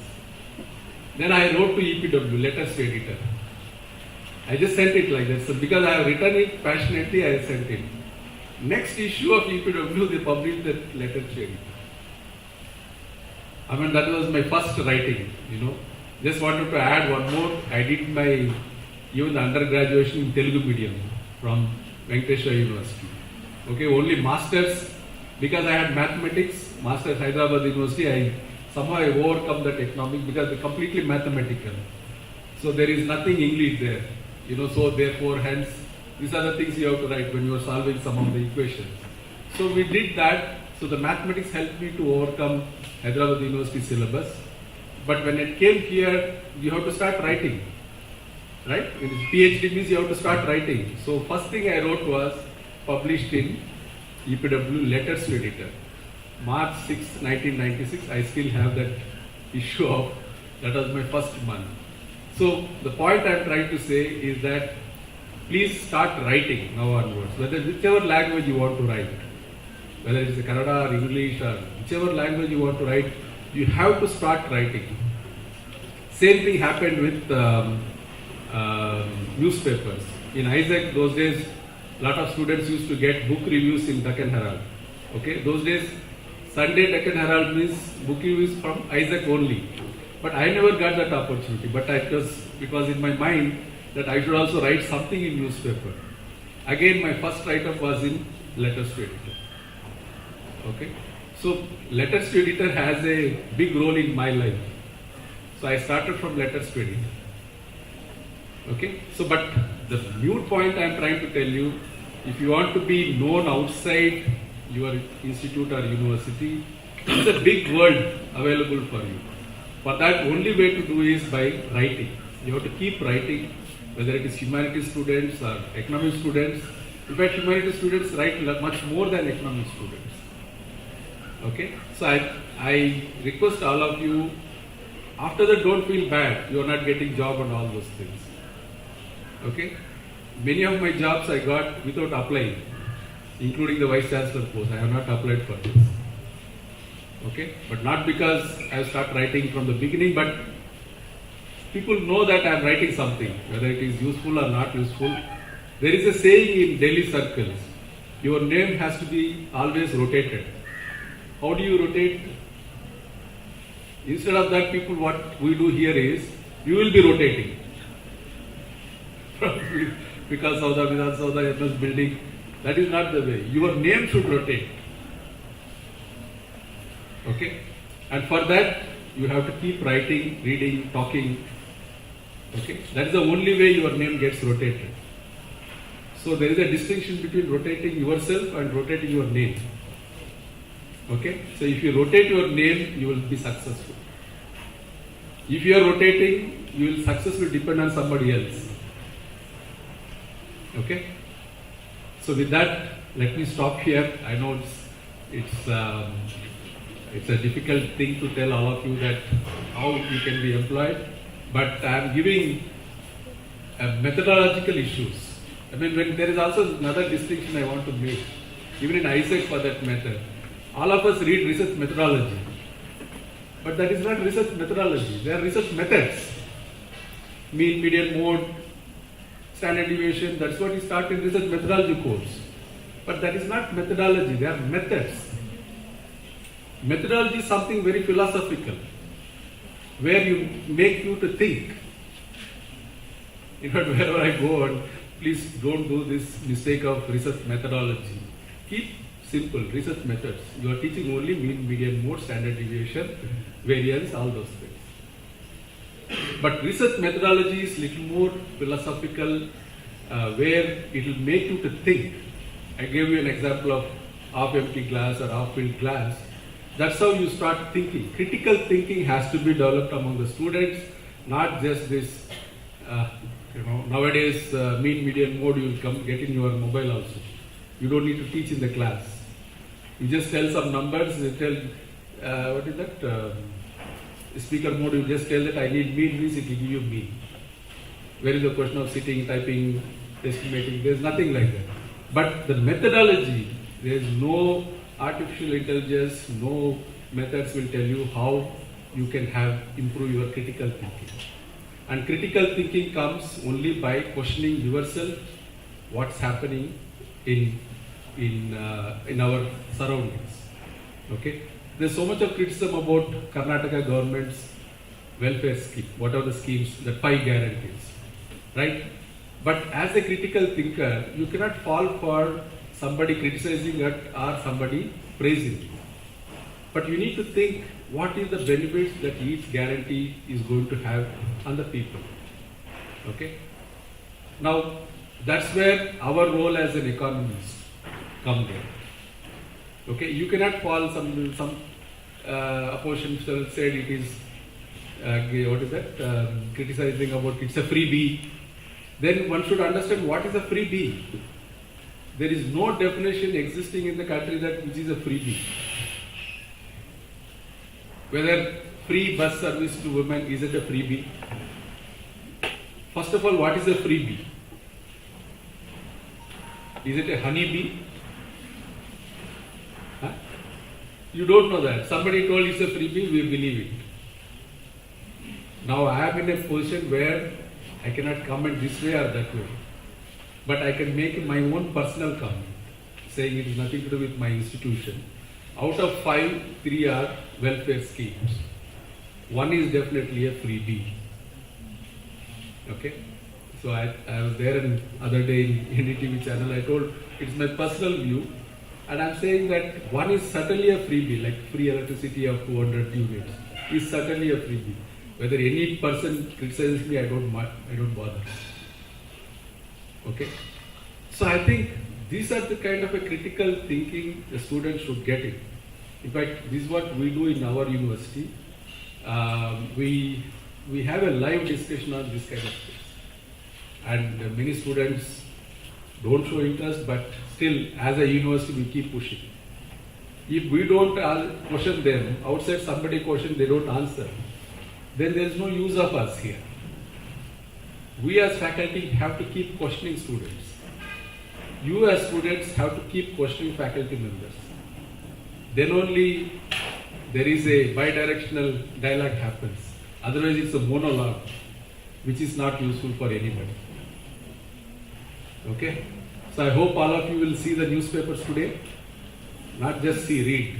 Then I wrote to EPW, letters to editor. I just sent it like that. So because I have written it passionately, I sent it. Next issue of EPW, they published that letter to editor. I mean, that was my first writing, you know. Just wanted to add one more. I did my, even the undergraduation in Telugu medium from Venkateshwara University. Okay, only masters, because I had mathematics, masters Hyderabad University, somehow I overcome that economics because they're completely mathematical. So there is nothing English there, you know, so therefore hence, these are the things you have to write when you are solving some of the equations. So we did that, so the mathematics helped me to overcome Hyderabad University syllabus. But when it came here, you have to start writing, right? In PhD means you have to start writing. So first thing I wrote was, published in EPW letters to editor. March 6, 1996, I still have that issue of, that was my first month. So the point I'm trying to say is that please start writing now onwards, whichever language you want to write, whether it's Kannada or English or whichever language you want to write, you have to start writing. Same thing happened with newspapers. In Isaac, those days, a lot of students used to get book reviews in Deccan Herald. Okay, those days, Sunday Deccan Herald means book reviews from Isaac only. But I never got that opportunity. But it was in my mind that I should also write something in newspaper. Again, my first write-up was in letters to editor. Okay, so letters to editor has a big role in my life. So I started from letters to editor. Okay, so but the mute point I am trying to tell you, if you want to be known outside your institute or university, it's a big world available for you. For that, only way to do is by writing. You have to keep writing, whether it is humanities students or economics students. In fact, humanities students write much more than economics students. Okay, so I request all of you, after that don't feel bad, you are not getting job and all those things. Okay, many of my jobs I got without applying, including the Vice Chancellor post. I have not applied for this. Okay, but not because I start writing from the beginning, but people know that I am writing something, whether it is useful or not useful. There is a saying in Delhi circles, your name has to be always rotated. How do you rotate? Instead of that, people, what we do here is, you will be rotating. Because of the Vidhan Saudha MS building, that is not the way. Your name should rotate. Okay? And for that, you have to keep writing, reading, talking. Okay? That is the only way your name gets rotated. So there is a distinction between rotating yourself and rotating your name. Okay? So if you rotate your name, you will be successful. If you are rotating, you will successfully depend on somebody else. Okay? So with that, let me stop here. I know it's a difficult thing to tell all of you that how you can be employed, but I am giving methodological issues. I mean, when there is also another distinction I want to make, even in ISEC for that matter. All of us read research methodology, but that is not research methodology. They are research methods. Mean, median, mode, standard deviation, that's what you start in research methodology course. But that is not methodology, they are methods. Methodology is something very philosophical, where you make you to think. In fact, wherever I go, and please don't do this mistake of research methodology. Keep simple research methods. You are teaching only mean, median, mode, standard deviation, variance, all those things. But research methodology is little more philosophical, where it will make you to think. I gave you an example of half-empty glass or half-filled glass. That's how you start thinking. Critical thinking has to be developed among the students, not just this. Nowadays, mean, median, mode you will come get in your mobile also. You don't need to teach in the class. You just tell some numbers. You tell what is that? Speaker mode. You just tell that I need mean means it will give you mean. Where is the question of sitting, typing, estimating? There is nothing like that. But the methodology, there is no artificial intelligence, no methods will tell you how you can improve your critical thinking. And critical thinking comes only by questioning yourself, what's happening in our surroundings. Okay? There's so much of criticism about Karnataka government's welfare scheme, what are the schemes, the 5 guarantees, right? But as a critical thinker, you cannot fall for somebody criticizing it or somebody praising it. But you need to think what is the benefits that each guarantee is going to have on the people. Okay? Now, that's where our role as an economist comes there. Okay? You cannot fall some opposition said it is what is that? Criticizing about it's a freebie. Then one should understand what is a freebie. There is no definition existing in the country that which is a freebie. Whether free bus service to women, is it a freebie? First of all, what is a freebie? Is it a honeybee? Huh? You don't know that. Somebody told it's a freebie, we believe it. Now I am in a position where I cannot comment this way or that way. But I can make my own personal comment, saying it is nothing to do with my institution. Out of 5, 3 are welfare schemes. 1 is definitely a freebie. Okay? So I was there in other day in NDTV channel, I told it's my personal view, and I'm saying that 1 is certainly a freebie, like free electricity of 200 units, is certainly a freebie. Whether any person criticizes me, I don't bother. Okay? So I think these are the kind of a critical thinking the students should get in. In fact, this is what we do in our university. We have a live discussion on this kind of things. And many students don't show interest, but still, as a university, we keep pushing. If we don't question them, outside somebody question, they don't answer, then there is no use of us here. We as faculty have to keep questioning students. You as students have to keep questioning faculty members. Then only there is a bi-directional dialogue happens. Otherwise it's a monologue, which is not useful for anybody. Okay? So I hope all of you will see the newspapers today. Not just see, read.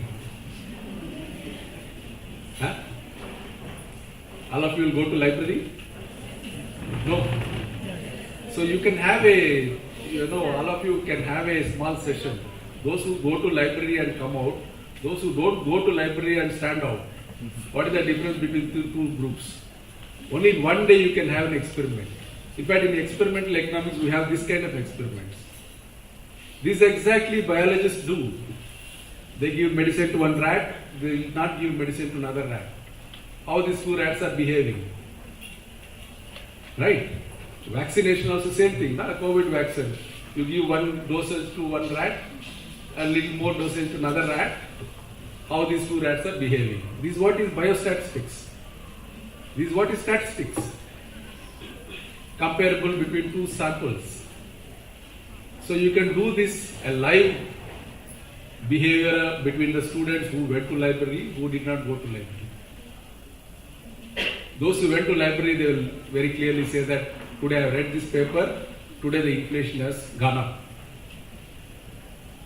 Huh? All of you will go to library? No. So you can have all of you can have a small session. Those who go to library and come out, those who don't go to library and stand out. What is the difference between two groups? Only in one day you can have an experiment. In fact, in experimental economics, we have this kind of experiments. This exactly biologists do. They give medicine to one rat, they will not give medicine to another rat. How these 2 rats are behaving. Right? Vaccination also same thing, not a COVID vaccine. You give 1 dosage to 1 rat, a little more dosage to another rat. How these 2 rats are behaving. This is what is biostatistics. This is what is statistics. Comparable between 2 samples. So you can do this a live behavior between the students who went to library, who did not go to library. Those who went to library, they will very clearly say that today I have read this paper, today the inflation has gone up.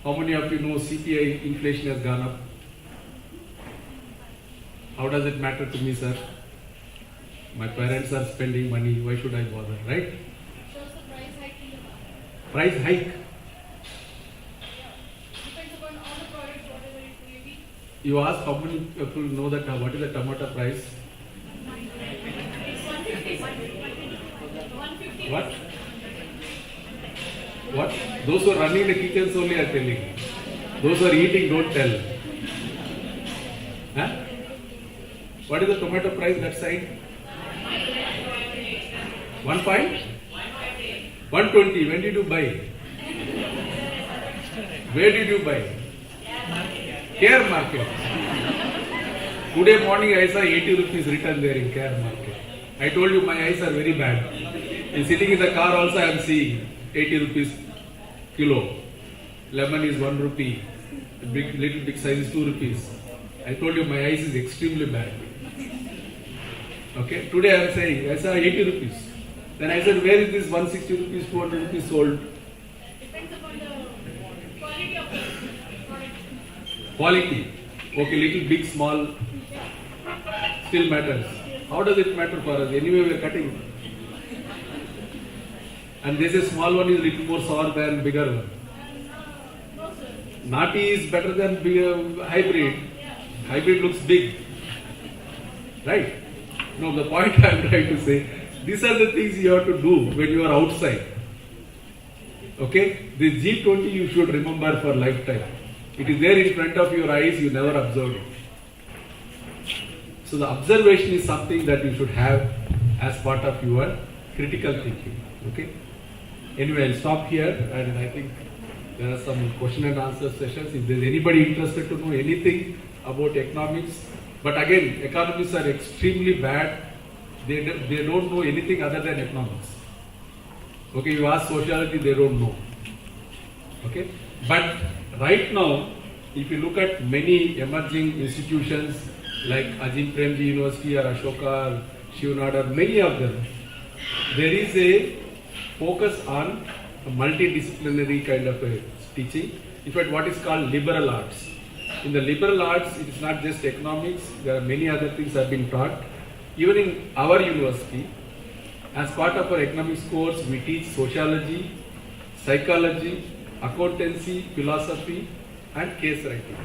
How many of you know CPI inflation has gone up? How does it matter to me, sir? My parents are spending money, why should I bother, right? Price hike. You ask how many people know that what is the tomato price? What? What? Those who are running the kitchens only are telling. Those who are eating don't tell. Huh? What is the tomato price that side? 1 point? 120. When did you buy? Where did you buy? Care Market. Today morning I saw 80 rupees written there in Care Market. I told you my eyes are very bad. In sitting in the car also I am seeing 80 rupees kilo. Lemon is 1 rupee. Little big size is 2 rupees. I told you my eyes is extremely bad. Okay. Today I am saying I saw 80 rupees. Then I said, where is this 160 rupees, 200 rupees sold? Depends upon the quality of the product. Quality. Okay, little big, small, still matters. How does it matter for us? Anyway, we are cutting. And this is small one is little more sour than bigger one. Nati is better than hybrid. Hybrid looks big. Right? No, the point I am trying to say, these are the things you have to do when you are outside. Okay? The G20 you should remember for lifetime. It is there in front of your eyes, you never observed it. So the observation is something that you should have as part of your critical thinking. Okay? Anyway, I'll stop here, and I think there are some question and answer sessions. If there's anybody interested to know anything about economics, but again, economists are extremely bad. They don't know anything other than economics. Okay, you ask sociology, they don't know. Okay, but right now, if you look at many emerging institutions like Ajim Premji University or Ashoka, Shivnada, many of them, there is a focus on a multidisciplinary kind of a teaching. In fact, what is called liberal arts. In the liberal arts, it is not just economics, there are many other things that have been taught. Even in our university, as part of our economics course, we teach sociology, psychology, accountancy, philosophy, and case writing.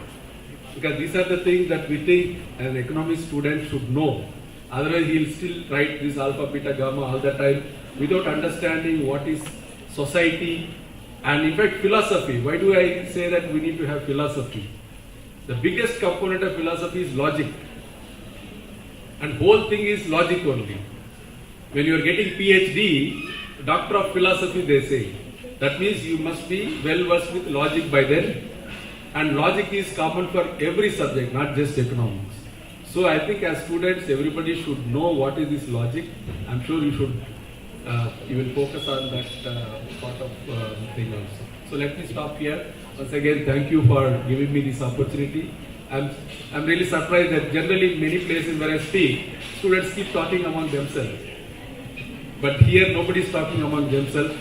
Because these are the things that we think an economics student should know. Otherwise, he will still write this alpha, beta, gamma all the time without understanding what is society and in fact philosophy. Why do I say that we need to have philosophy? The biggest component of philosophy is logic. And whole thing is logic only. When you are getting PhD, Doctor of Philosophy they say, that means you must be well versed with logic by then. And logic is common for every subject, not just economics. So I think as students, everybody should know what is this logic. I'm sure you should, you will focus on that part of thing also. So let me stop here. Once again, thank you for giving me this opportunity. I'm really surprised that generally in many places where I speak, students keep talking among themselves. But here nobody is talking among themselves.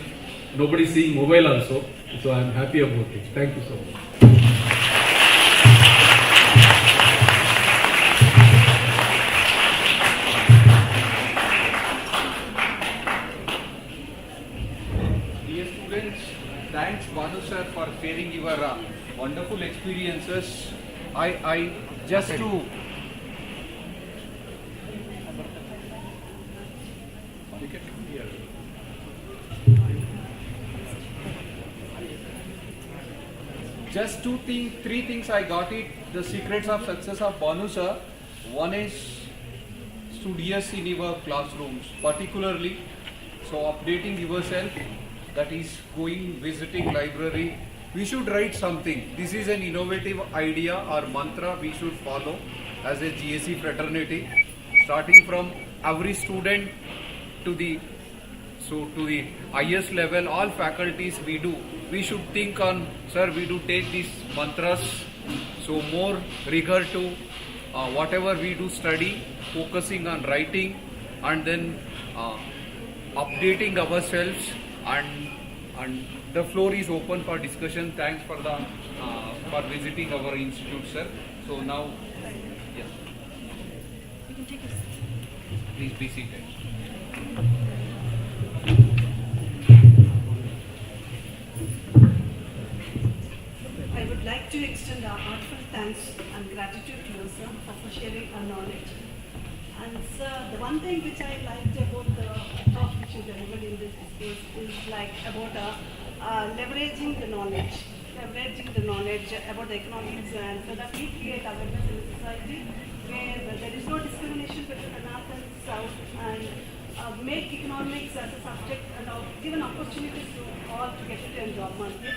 Nobody is seeing mobile also. So I'm happy about it. Thank you so much. Dear students, thanks Banu sir for sharing your wonderful experiences. I just to three things I got it. The secrets of success of Banu sir. One is studious in your classrooms, particularly. So updating yourself, that is going, visiting library. We should write something. This is an innovative idea or mantra we should follow as a GSE fraternity, starting from every student to the highest level, all faculties we should think on, sir, we do take these mantras, so more rigor to whatever we do study, focusing on writing and then updating ourselves, and the floor is open for discussion. Thanks for for visiting our institute, sir. So now, yes, please be seated. like to extend our heartfelt thanks and gratitude to you, sir, for sharing our knowledge. And sir, the one thing which I liked about the talk which you delivered in this discourse is like about leveraging the knowledge about the economics, and so that we create awareness in the society where there is no discrimination between the north and south, and make economics as a subject and give an opportunity to all to get into a job market.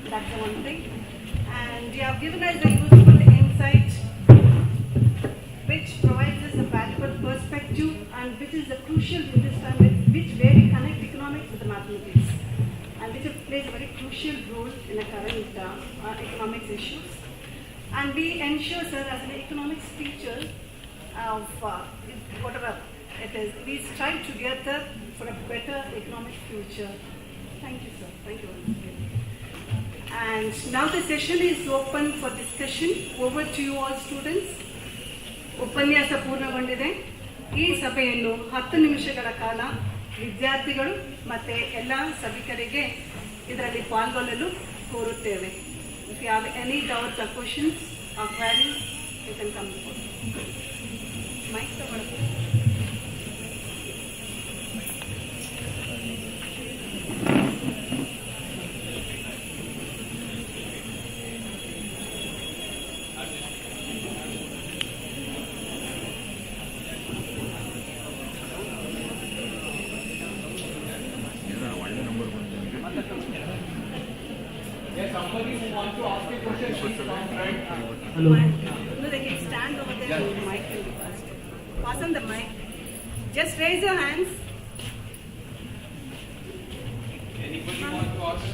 That's the one thing. And you have given us a useful insight which provides us a valuable perspective and which is crucial in this time, which where we connect economics with the mathematics, and which plays a very crucial role in the current economics issues. And we ensure, sir, as an economics teacher of whatever it is, we strive together for a better economic future. Thank you, sir. Thank you. And now the session is open for discussion. Over to you all, students. ಉಪನ್ಯಾಸ ಪೂರ್ಣಗೊಂಡಿದೆ. ಈ ಸಭೆಯನ್ನು 10 ನಿಮಿಷಗಳ ಕಾಲ ವಿದ್ಯಾರ್ಥಿಗಳು ಮತ್ತು ಎಲ್ಲ ಸಭಿಕರಿಗೆ ಇದರಲ್ಲಿ ಪಾಲ್ಗೊಳ್ಳಲು ಕೋರುತ್ತೇವೆ. If you have any doubts or questions or queries, you can come forward. Mic ತಗೊಳ್ಳಿ. Hello. No, they can stand over there. Yeah. The mic will be passed. Pass on the mic. Just raise your hands. Anybody want to ask?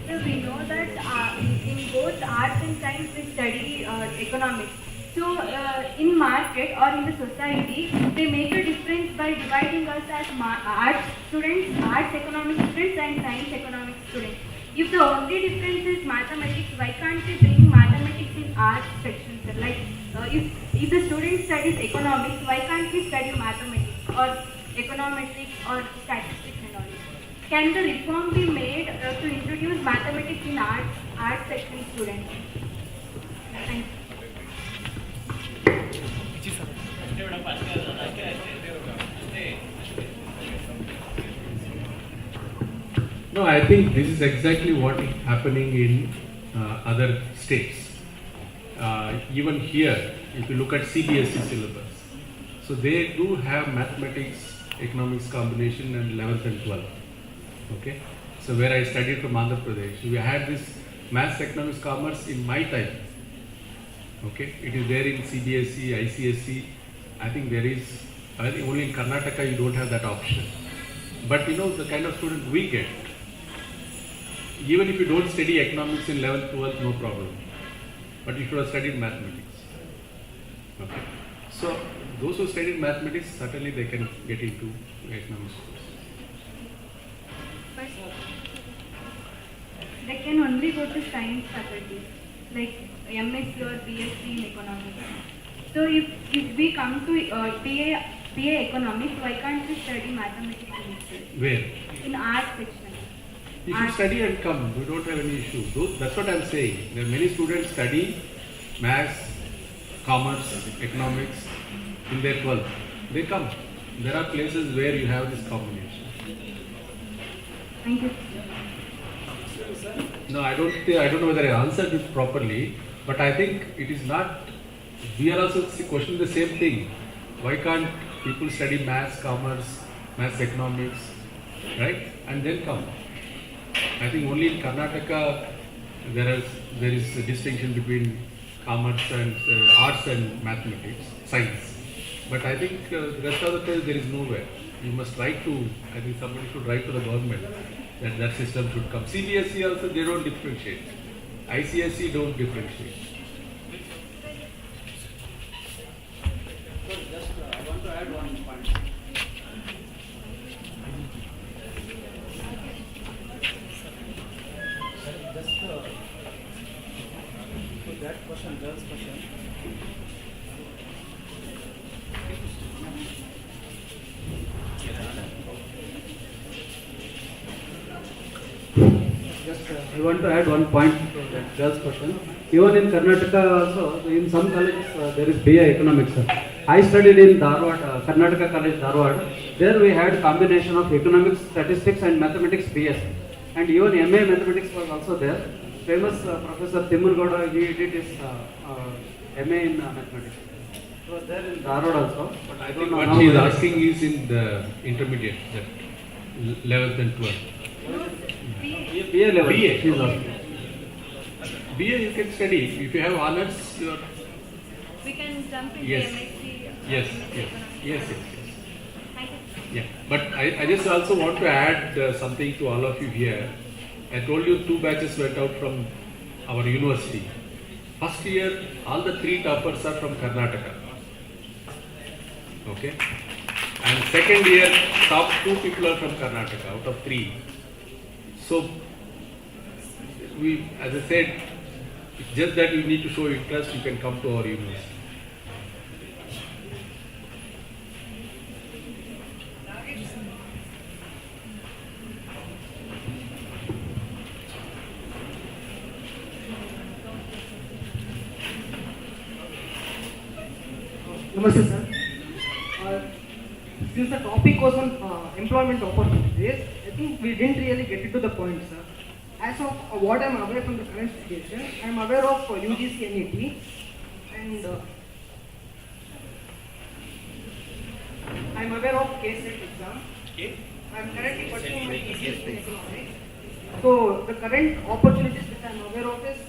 So we know that in both arts and science we study economics. So in market or in the society, they make a difference by dividing us as arts students, arts economics students and science economics students. If the only difference is mathematics, why can't we bring mathematics in arts section? Sir? Like if the student studies economics, why can't we study mathematics or econometrics or statistics and all? Can the reform be made to introduce mathematics in arts section students? Thank you. No, I think this is exactly what is happening in other states. Even here, if you look at CBSE syllabus, so they do have mathematics, economics combination and 11th and 12th. Okay, so where I studied from Andhra Pradesh, we had this maths, economics, commerce in my time. Okay, it is there in CBSE, ICSE. I think there is, I think only in Karnataka you don't have that option. But you know, the kind of student we get, even if you don't study economics in 11th, 12th, no problem. But you should have studied mathematics. Okay, so those who studied mathematics, certainly they can get into economics course. They can only go to science faculty, like MSc or BSc in economics. So if we come to PA economics, why can't we study mathematics instead? Where? In art section. You should study and come. We don't have any issue. That's what I'm saying. There are many students study maths, commerce, economics in their 12th. They come. There are places where you have this combination. Thank you. No, I don't know whether I answered it properly, but I think it is not. We are also questioning the same thing. Why can't people study maths, commerce, maths, economics, right? And then come. I think only in Karnataka there is a distinction between commerce and arts and mathematics, science. But I think the rest of the place there is nowhere. You must write to. I think somebody should write to the government that system should come. CBSE also they don't differentiate. ICSE don't differentiate. I want to add one point. That question, girl's question. I want to add one point to that girl's question. Even in Karnataka also, in some colleges there is BA Economics. I studied in Dharwad, Karnataka College Dharwad. There we had combination of economics, statistics and mathematics BS. And even MA Mathematics was also there. Famous Professor Timurgowda, he did his MA in mathematics. It was there in Dharwad also. But I don't know what now she is whether- asking is in the intermediate, that 11th and 12th. BA level. BA. She is asking. BA you can study. If you have honors, you are, We can jump into Yes. MSc. yes, MSc yes, Economics. yes, yes, yes. Thank you. Yeah, but I just also want to add something to all of you here. I told you 2 batches went out from our university. First year, all the 3 toppers are from Karnataka. Okay? And second year, top 2 people are from Karnataka out of 3. So, as I said, it's just that you need to show interest, you can come to our university. Namaste, sir. Since the topic was on employment opportunities, I think we didn't really get into the point, sir. As of what I'm aware from the current situation, I'm aware of UGC NET and I'm aware of KSET exam. I'm currently pursuing my PhD in economics. So the current opportunities which I'm aware of is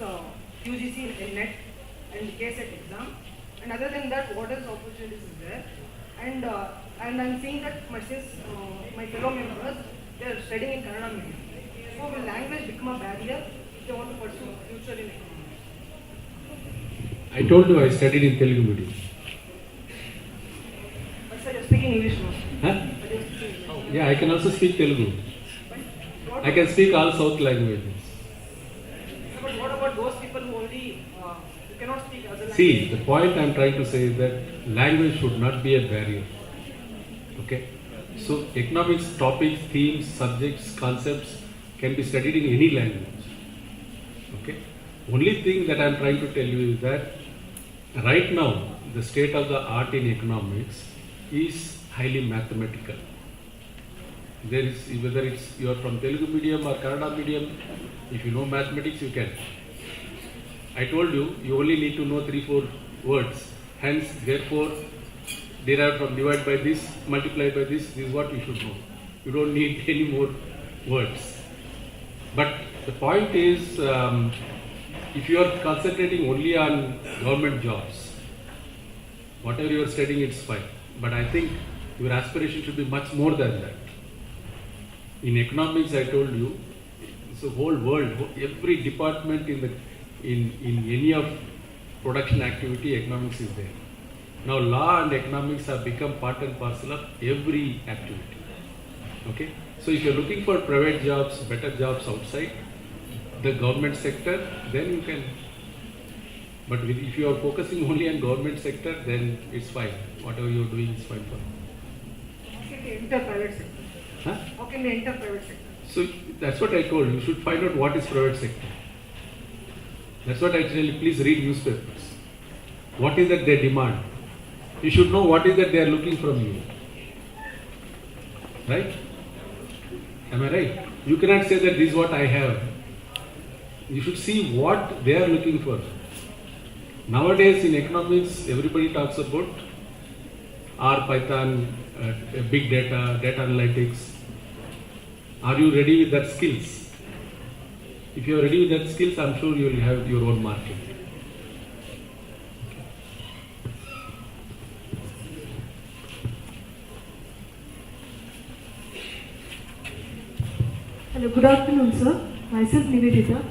UGC NET and KSET exam. And other than that, what else opportunities is there? And I'm seeing that my fellow members, they are studying in Kannada medium. So will language become a barrier if they want to pursue future in economics? I told you I studied in Telugu medium. But sir, you're speaking English now. Huh? But you're speaking English. Yeah, I can also speak Telugu. But I can speak all South languages. But what about those people who only who cannot speak other languages? See, the point I'm trying to say is that language should not be a barrier. Okay? So, economics topics, themes, subjects, concepts can be studied in any language. Okay? Only thing that I'm trying to tell you is that right now, the state of the art in economics is highly mathematical. There is, whether it's you are from Telugu medium or Kannada medium, if you know mathematics, you can. I told you, you only need to know 3-4 words. Hence, therefore, derived from divide by this, multiply by this is what you should know. You don't need any more words. But the point is, if you are concentrating only on government jobs, whatever you are studying, it's fine. But I think your aspiration should be much more than that. In economics, I told you, it's a whole world. Every department in any of production activity, economics is there. Now, law and economics have become part and parcel of every activity. Okay? So, if you're looking for private jobs, better jobs outside the government sector, then you can. But if you are focusing only on government sector, then it's fine. Whatever you're doing is fine for you. How can they enter private sector? Huh? How can they enter private sector? So that's what I told you. You should find out what is private sector. That's what I tell you. Please read newspapers. What is that they demand? You should know what is that they are looking from you. Right? Am I right? You cannot say that this is what I have. You should see what they are looking for. Nowadays in economics, everybody talks about R, Python, big data, data analytics. Are you ready with that skills? If you are ready with that skills, I'm sure you will have your own market. Hello, good afternoon, sir. Myself Nivedita.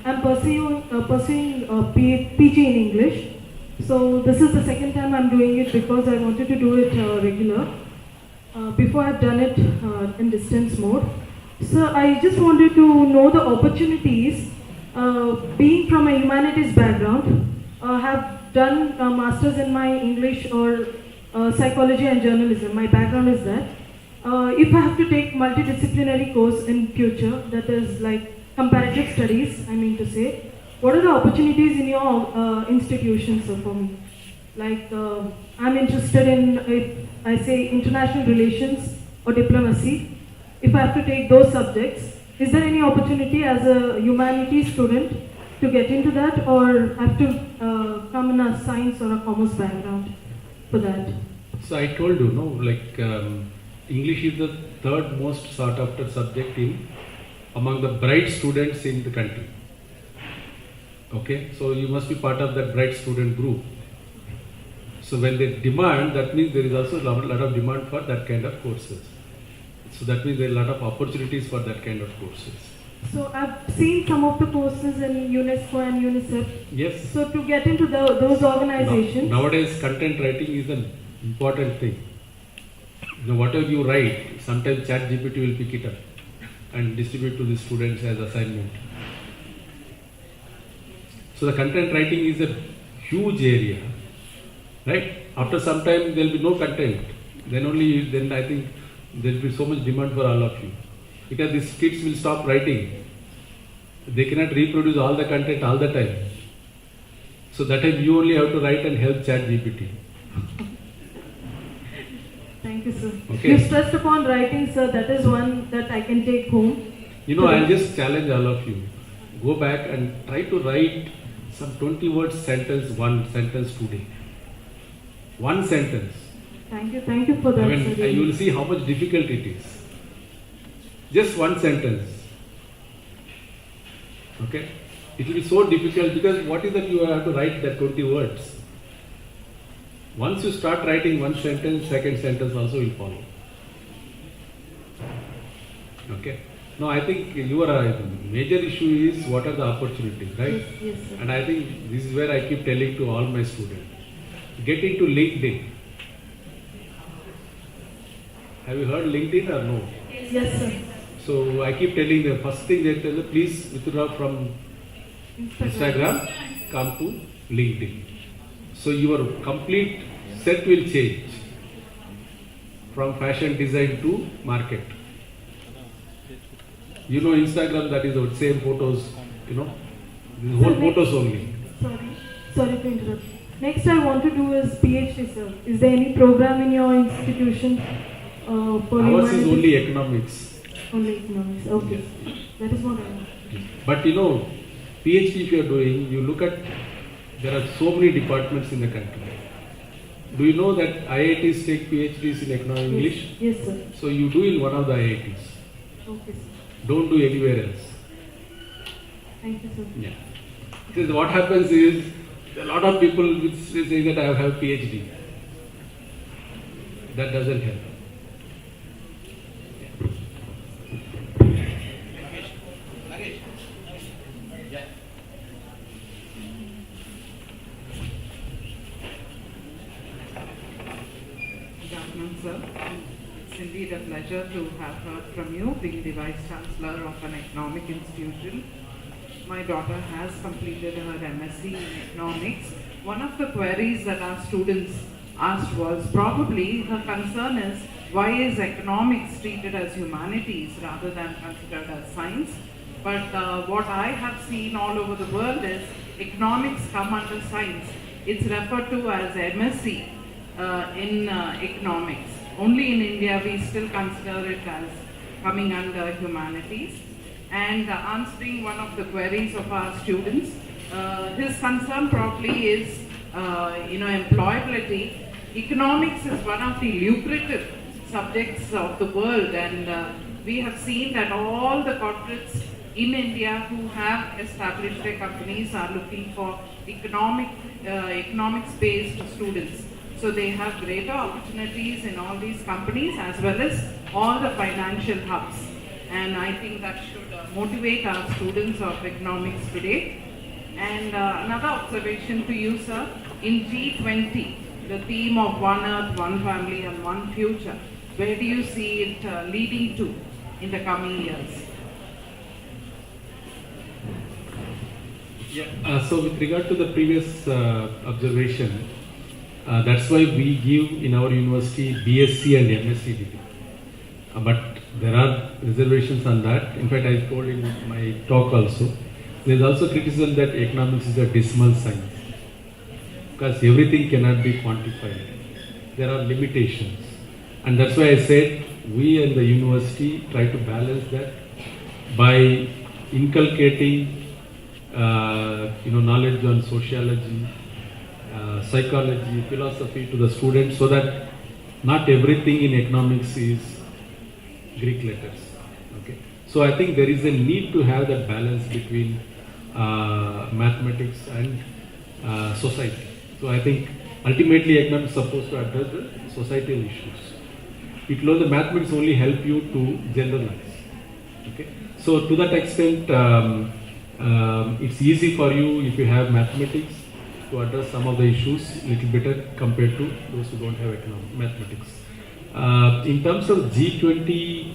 I'm pursuing PG in English. So this is the second time I'm doing it because I wanted to do it regular. Before I've done it in distance mode. So I just wanted to know the opportunities. Being from a humanities background, have done a master's in my English or psychology and journalism. My background is that. If I have to take multidisciplinary course in future, that is like comparative studies, I mean to say. What are the opportunities in your institutions, sir, for me? Like, I'm interested in, if I say, international relations or diplomacy. If I have to take those subjects, is there any opportunity as a humanities student to get into that, or have to come in a science or a commerce background for that? So I told you, no, like English is the third most sought after subject among the bright students in the country. Okay, so you must be part of that bright student group. So when they demand, that means there is also a lot of demand for that kind of courses. So that means there are a lot of opportunities for that kind of courses. So I've seen some of the courses in UNESCO and UNICEF. Yes. So to get into those organizations. Nowadays, content writing is an important thing. You know, whatever you write, sometimes ChatGPT will pick it up and distribute to the students as assignment. So the content writing is a huge area, right? After some time, there will be no content. Then I think there will be so much demand for all of you, because these kids will stop writing. They cannot reproduce all the content all the time. So that time you only have to write and help ChatGPT. Thank you, sir. Okay. You stressed upon writing, sir. That is one that I can take home. You know, I'll just challenge all of you. Go back and try to write some 20 words sentence, one sentence today. One sentence. Thank you for that, I mean, sir. you will see how much difficult it is. Just one sentence. Okay? It will be so difficult because what is that you have to write that 20 words? Once you start writing one sentence, second sentence also will follow. Okay? No, I think your major issue is what are the opportunities, right? Yes, sir. And I think this is where I keep telling to all my students. Get into LinkedIn. Have you heard LinkedIn or no? Yes, sir. So I keep telling them, first thing they tell them, please withdraw from Instagram, come to LinkedIn. So your complete set will change from fashion design to market. You know, Instagram, that is the same photos, you know, the whole photos only. Sorry to interrupt. Next I want to do is PhD, sir. Is there any program in your institution for Ours is humanities? only economics. Only economics. Okay. That is what I want. But you know, PhD if you are doing, you look at, there are so many departments in the country. Do you know that IITs take PhDs in economic English? Yes, sir. So you do in one of the IITs. Okay, sir. Don't do anywhere else. Thank you, sir. Yeah. Because what happens is, a lot of people will say that I have PhD. That doesn't help. Good afternoon, sir. It's indeed a pleasure to have heard from you, being the Vice Chancellor of an economic institution. My daughter has completed her MSc in economics. One of the queries that our students asked was probably her concern is why is economics treated as humanities rather than considered as science? But what I have seen all over the world is economics come under science. It's referred to as MSc in economics. Only in India we still consider it as coming under humanities. And answering one of the queries of our students, his concern probably is, employability. Economics is one of the lucrative subjects of the world, and we have seen that all the corporates in India who have established their companies are looking for economics-based students. So they have greater opportunities in all these companies as well as all the financial hubs. And I think that should motivate our students of economics today. And another observation to you, sir, in G20, the theme of one earth, one family and one future, where do you see it leading to in the coming years? Yeah. So with regard to the previous observation, that's why we give in our university BSc and MSc degree. but there are reservations on that. In fact, I told in my talk also, there is also criticism that economics is a dismal science because everything cannot be quantified. There are limitations, and that's why I said we and the university try to balance that by inculcating knowledge on sociology, psychology, philosophy to the students, so that not everything in economics is Greek letters. Okay, so I think there is a need to have that balance between mathematics and society. So I think ultimately economics is supposed to address the societal issues. It will, the mathematics only help you to generalize. Okay, so to that extent, it's easy for you if you have mathematics to address some of the issues little better compared to those who don't have mathematics. In terms of G20,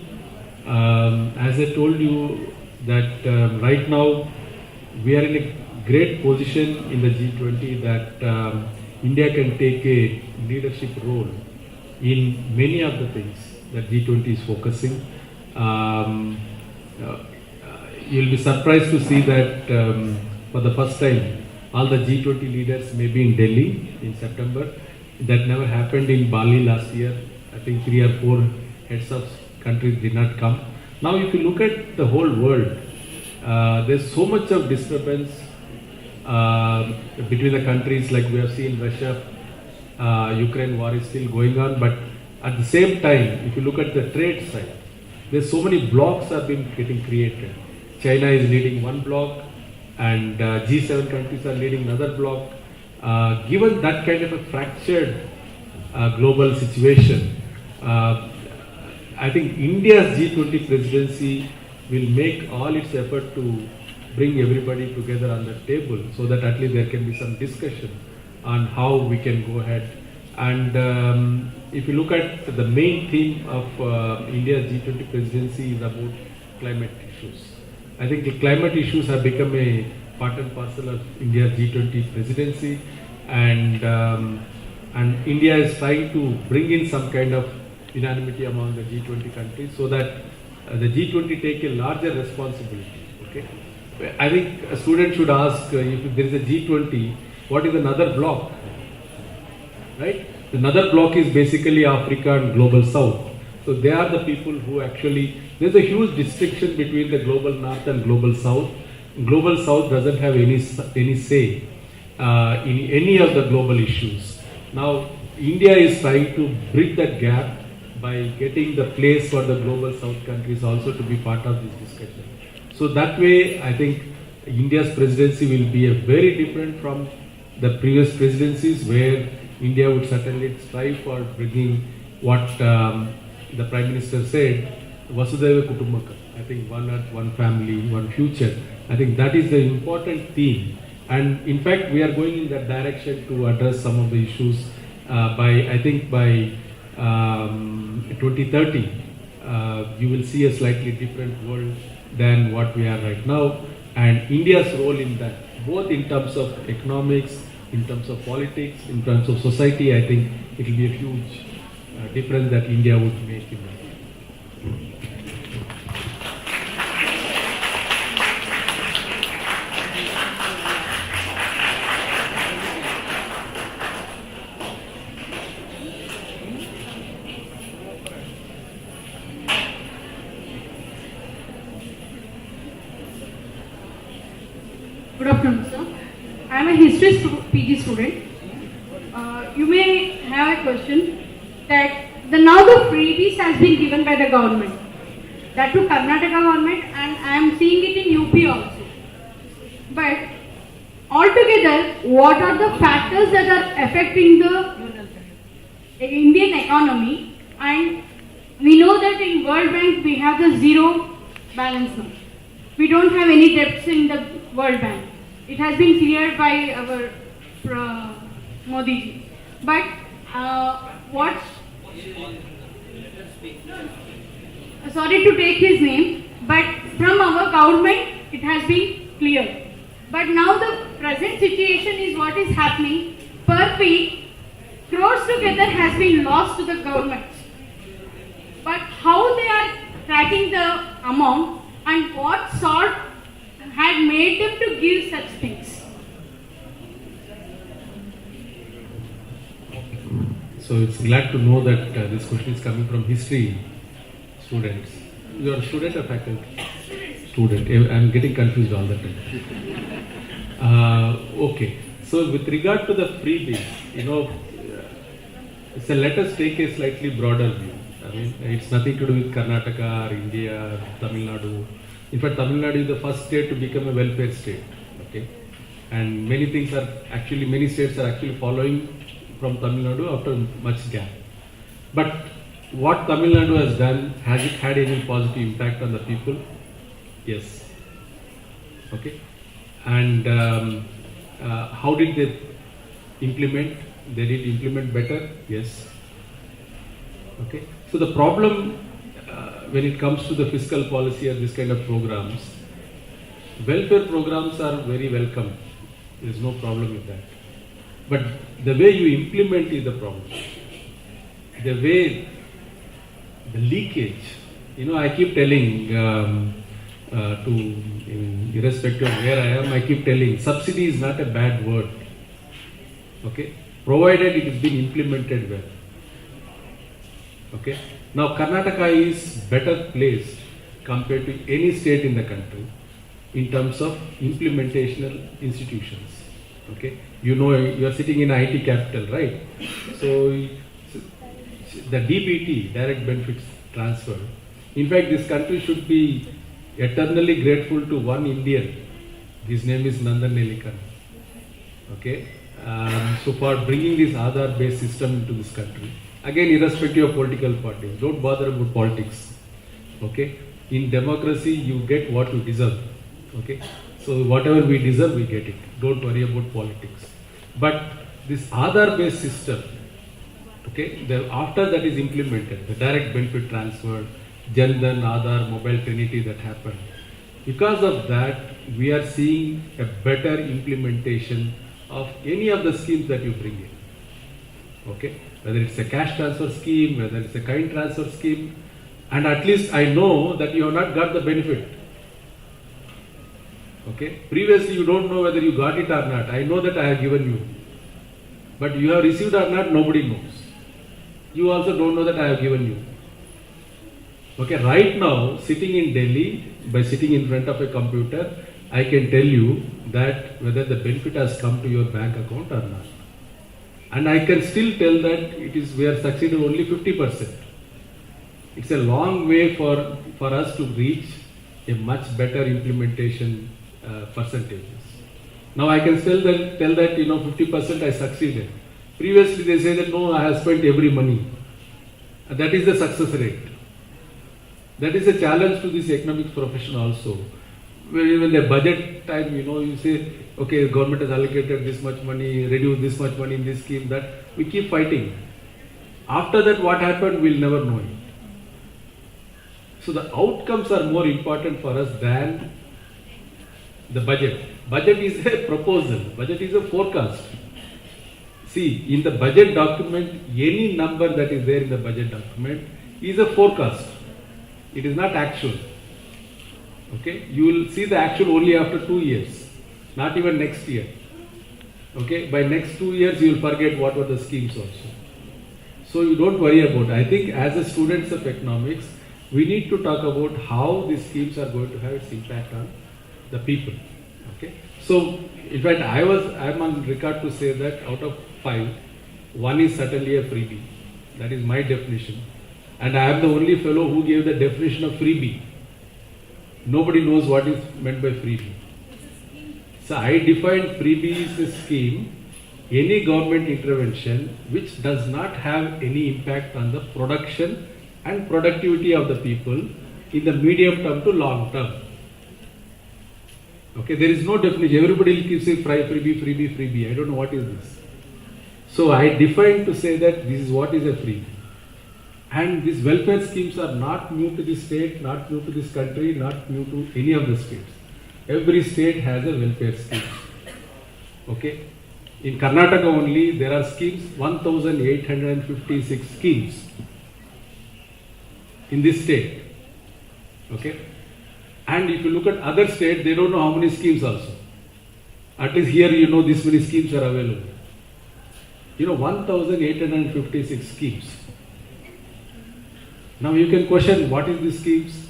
as I told you that right now we are in a great position in the G20 that India can take a leadership role in many of the things that G20 is focusing. You'll be surprised to see that for the first time all the G20 leaders may be in Delhi in September. That never happened in Bali last year. I think 3 or 4 heads of countries did not come. Now if you look at the whole world, there's so much of disturbance between the countries, like we have seen Russia, Ukraine war is still going on, but at the same time, if you look at the trade side, there's so many blocks have been getting created. China is leading one block and G7 countries are leading another block. Given that kind of a fractured global situation, I think India's G20 presidency will make all its effort to bring everybody together on the table so that at least there can be some discussion on how we can go ahead. And if you look at the main theme of India's G20 presidency is about climate issues. I think the climate issues have become a part and parcel of India's G20 presidency, and India is trying to bring in some kind of unanimity among the G20 countries so that the G20 take a larger responsibility. Okay, I think a student should ask if there is a G20, what is another block? Right? Another block is basically Africa and Global South. So they are the people who actually, there's a huge distinction between the Global North and Global South. Global South doesn't have any say in any of the global issues. Now, India is trying to bridge that gap by getting the place for the Global South countries also to be part of this discussion. So that way, I think India's presidency will be a very different from the previous presidencies, where India would certainly strive for bringing what the Prime Minister said, Vasudhaiva Kutumbakam. I think one earth, one family, one future. I think that is the important theme. And in fact, we are going in that direction to address some of the issues by 2030. You will see a slightly different world than what we are right now. And India's role in that, both in terms of economics, in terms of politics, in terms of society, I think it will be a huge difference that India would make in that. Good afternoon, sir. I am a history PG student. You may have a question that now the freebies has been given by the government, that to Karnataka government, and I am seeing it in UP also. But altogether, what are the factors that are affecting the Indian economy? And we know that in World Bank we have the zero balance now. We don't have any debts in the World Bank. It has been cleared by our Modi ji. But sorry to take his name, but from our government it has been cleared. But now the present situation is what is happening. Per week, crores together has been lost to the government. But how they tracking the amount, and what sort had made them to give such things? So it's glad to know that this question is coming from history students. You are a student or faculty? Student. I'm getting confused all the time. Okay. So with regard to the freebies, let us take a slightly broader view. I mean, it's nothing to do with Karnataka or India or Tamil Nadu. In fact, Tamil Nadu is the first state to become a welfare state. Okay, and many states are actually following from Tamil Nadu after much gap. But what Tamil Nadu has done, has it had any positive impact on the people? Yes. Okay, and how did they implement? They did implement better? Yes. Okay. So the problem when it comes to the fiscal policy or this kind of programs, welfare programs are very welcome. There is no problem with that. But the way you implement is the problem. The way, the leakage. I keep telling irrespective of where I am, I keep telling subsidy is not a bad word. Okay, provided it is being implemented well. Okay. Now Karnataka is better placed compared to any state in the country in terms of implementational institutions. Okay. You are sitting in IT capital, right? So the DBT, direct benefits transfer. In fact, this country should be eternally grateful to one Indian. His name is Nandan Nelikan. Okay. So for bringing this Aadhaar-based system into this country. Again, irrespective of political parties, don't bother about politics. Okay, in democracy, you get what you deserve. Okay, so whatever we deserve, we get it. Don't worry about politics. But this Aadhaar-based system, okay, after that is implemented, the direct benefit transfer, Jan Dhan, Aadhaar, Mobile Trinity that happened. Because of that, we are seeing a better implementation of any of the schemes that you bring in. Okay. Whether it's a cash transfer scheme, whether it's a kind transfer scheme, and at least I know that you have not got the benefit. Okay, previously you don't know whether you got it or not. I know that I have given you, but you have received or not, nobody knows. You also don't know that I have given you. Okay, right now, sitting in Delhi, by sitting in front of a computer, I can tell you that whether the benefit has come to your bank account or not. And I can still tell that we are succeeded only 50%. It's a long way for us to reach a much better implementation percentages. Now I can still tell that 50% I succeeded. Previously they say that no, I have spent every money. That is the success rate. That is a challenge to this economics profession also. When the budget time, you say, okay, government has allocated this much money, reduced this much money in this scheme, that we keep fighting. After that, what happened, we'll never know it. So the outcomes are more important for us than the budget. Budget is a proposal. Budget is a forecast. See, in the budget document, any number that is there in the budget document is a forecast. It is not actual. Okay, you will see the actual only after 2 years, not even next year. Okay, by next 2 years you will forget what were the schemes also. So you don't worry about it. I think as a students of economics, we need to talk about how these schemes are going to have its impact on the people. Okay, so in fact I'm on record to say that out of 5, 1 is certainly a freebie. That is my definition, and I am the only fellow who gave the definition of freebie. Nobody knows what is meant by freebie. So I defined freebie as a scheme, any government intervention which does not have any impact on the production and productivity of the people in the medium term to long term. Okay, there is no definition. Everybody keeps saying freebie. I don't know what is this. So I defined to say that this is what is a freebie. And these welfare schemes are not new to this state, not new to this country, not new to any of the states. Every state has a welfare scheme. Okay? In Karnataka only, there are schemes, 1,856 schemes in this state. Okay? And if you look at other states, they don't know how many schemes also. At least here you know this many schemes are available. 1,856 schemes. Now you can question what is these schemes?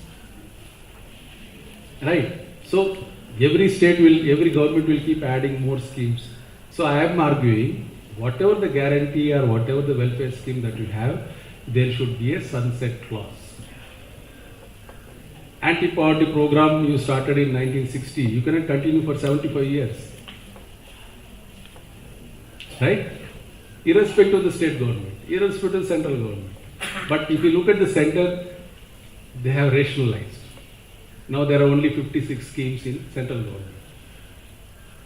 Right? So every government will keep adding more schemes. So I am arguing, whatever the guarantee or whatever the welfare scheme that you have, there should be a sunset clause. Anti-poverty program you started in 1960, you cannot continue for 75 years. Right? Irrespective of the state government, irrespective of the central government. But if you look at the center, they have rationalized. Now there are only 56 schemes in central government.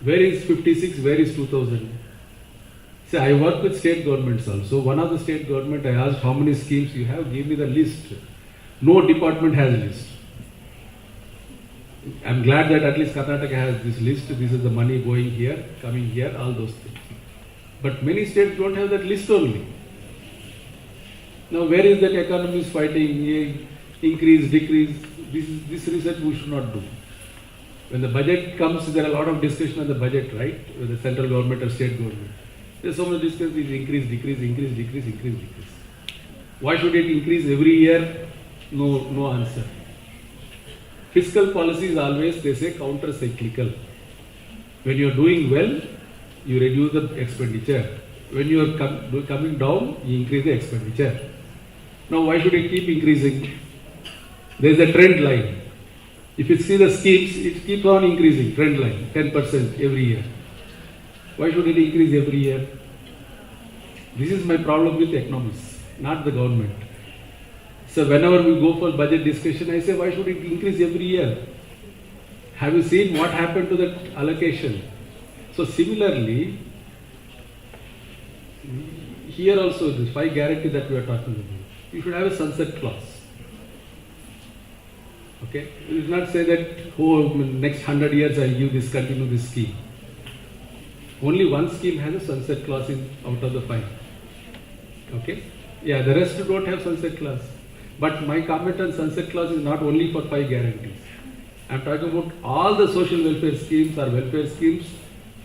Where is 56? Where is 2000? See, I work with state governments also. One of the state government, I asked how many schemes you have, give me the list. No department has a list. I'm glad that at least Karnataka has this list. This is the money going here, coming here, all those things. But many states don't have that list only. Now where is that economy is fighting, increase, decrease? This research we should not do. When the budget comes, there are a lot of discussion on the budget, right? With the central government or state government. There's so much discussion, increase, decrease, increase, decrease, increase, decrease. Why should it increase every year? No answer. Fiscal policy is always, they say, counter-cyclical. When you are doing well, you reduce the expenditure. When you are coming down, you increase the expenditure. Now, why should it keep increasing? There is a trend line. If you see the schemes, it keeps on increasing, trend line, 10% every year. Why should it increase every year? This is my problem with economists, not the government. So whenever we go for budget discussion, I say, why should it increase every year? Have you seen what happened to that allocation? So similarly, here also, the 5 guarantee that we are talking about, you should have a sunset clause. Okay? You will not say that, next 100 years I give this, continue this scheme. Only one scheme has a sunset clause out of the 5. Okay? Yeah, the rest don't have sunset clause. But my comment on sunset clause is not only for 5 guarantees. I am talking about all the social welfare schemes or welfare schemes,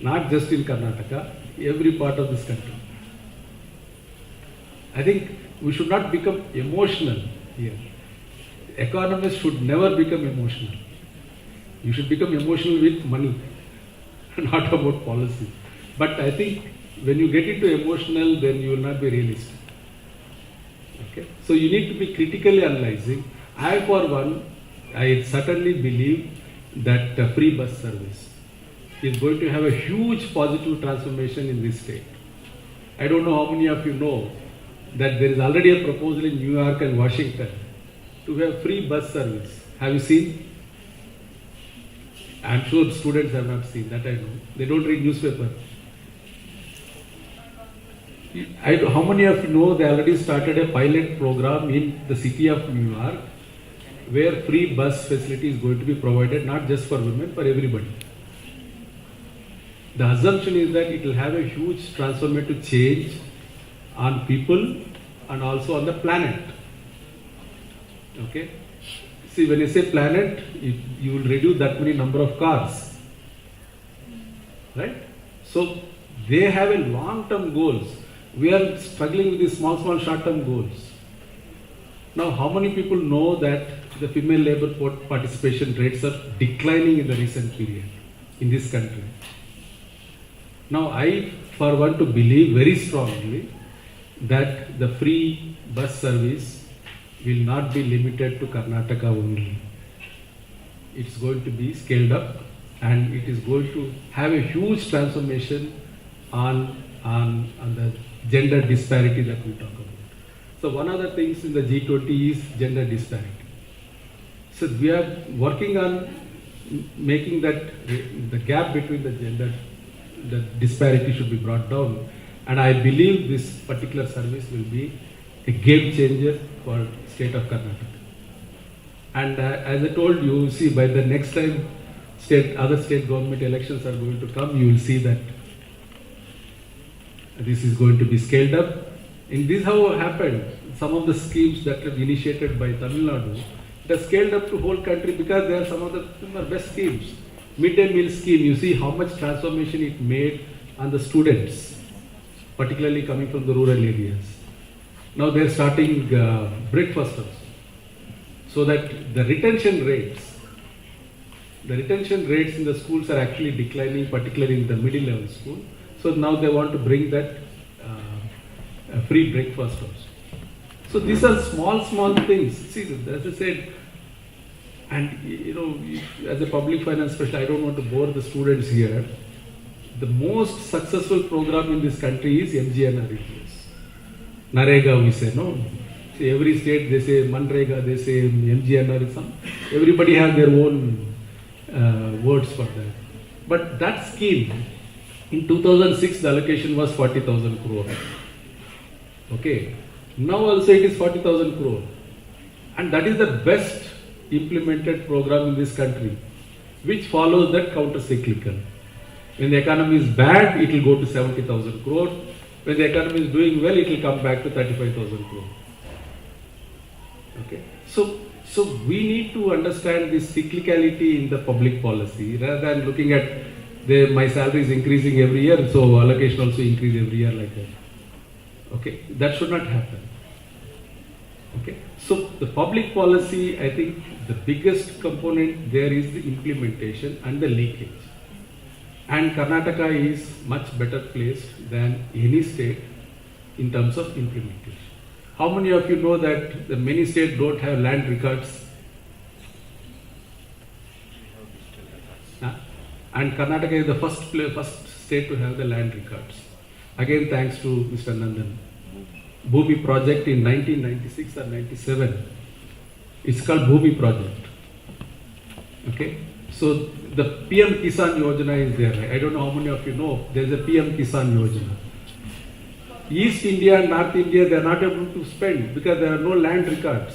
not just in Karnataka, every part of this country. I think we should not become emotional here. Economists should never become emotional. You should become emotional with money, not about policy. But I think when you get into emotional, then you will not be realistic. Okay? So you need to be critically analyzing. I, for one, I certainly believe that free bus service is going to have a huge positive transformation in this state. I don't know how many of you know that there is already a proposal in New York and Washington to have free bus service. Have you seen? I'm sure students have not seen, that I know. They don't read newspaper. How many of you know they already started a pilot program in the city of New York where free bus facility is going to be provided, not just for women, for everybody. The assumption is that it will have a huge transformative change on people and also on the planet. Okay? See, when you say planet, you will reduce that many number of cars. Right? So, they have a long-term goals. We are struggling with these small short-term goals. Now, how many people know that the female labor participation rates are declining in the recent period in this country? Now, I, for one, to believe very strongly that the free bus service will not be limited to Karnataka only. It's going to be scaled up and it is going to have a huge transformation on the gender disparity that we talk about. So one of the things in the G20 is gender disparity. So we are working on making that the gap between the gender, the disparity should be brought down. And I believe this particular service will be a game changer for state of Karnataka. And as I told you, see, by the next time other state government elections are going to come, you will see that this is going to be scaled up. And this how happened. Some of the schemes that were initiated by Tamil Nadu, It has scaled up to whole country because they are some of the best schemes. Midday meal scheme, you see how much transformation it made on the students, particularly coming from the rural areas. Now they are starting breakfast also. So that the retention rates in the schools are actually declining, particularly in the middle level school. So now they want to bring that free breakfast also. So these are small things. See, as I said, and you know, as a public finance specialist, I don't want to bore the students here. The most successful program in this country is MGNREGS. Narega, we say, no? See, every state they say Manrega, they say MGNREGS. Everybody has their own words for that. But that scheme, in 2006, the allocation was 40,000 crore. Okay. Now also it is 40,000 crore. And that is the best implemented program in this country, which follows that counter-cyclical. When the economy is bad, it will go to 70,000 crore. When the economy is doing well, it will come back to 35,000 crore. Okay. So we need to understand this cyclicality in the public policy rather than looking at my salary is increasing every year, so allocation also increase every year like that. Okay, that should not happen. Okay, so the public policy, I think the biggest component there is the implementation and the leakage. And Karnataka is much better placed than any state in terms of implementation. How many of you know that the many states don't have land records? And Karnataka is the first state to have the land records. Again, thanks to Mr. Nandan. Bhumi project in 1996 or 97. It's called Bhumi project. Okay. So the PM Kisan Yojana is there. I don't know how many of you know. There is a PM Kisan Yojana. East India and North India, they are not able to spend because there are no land records.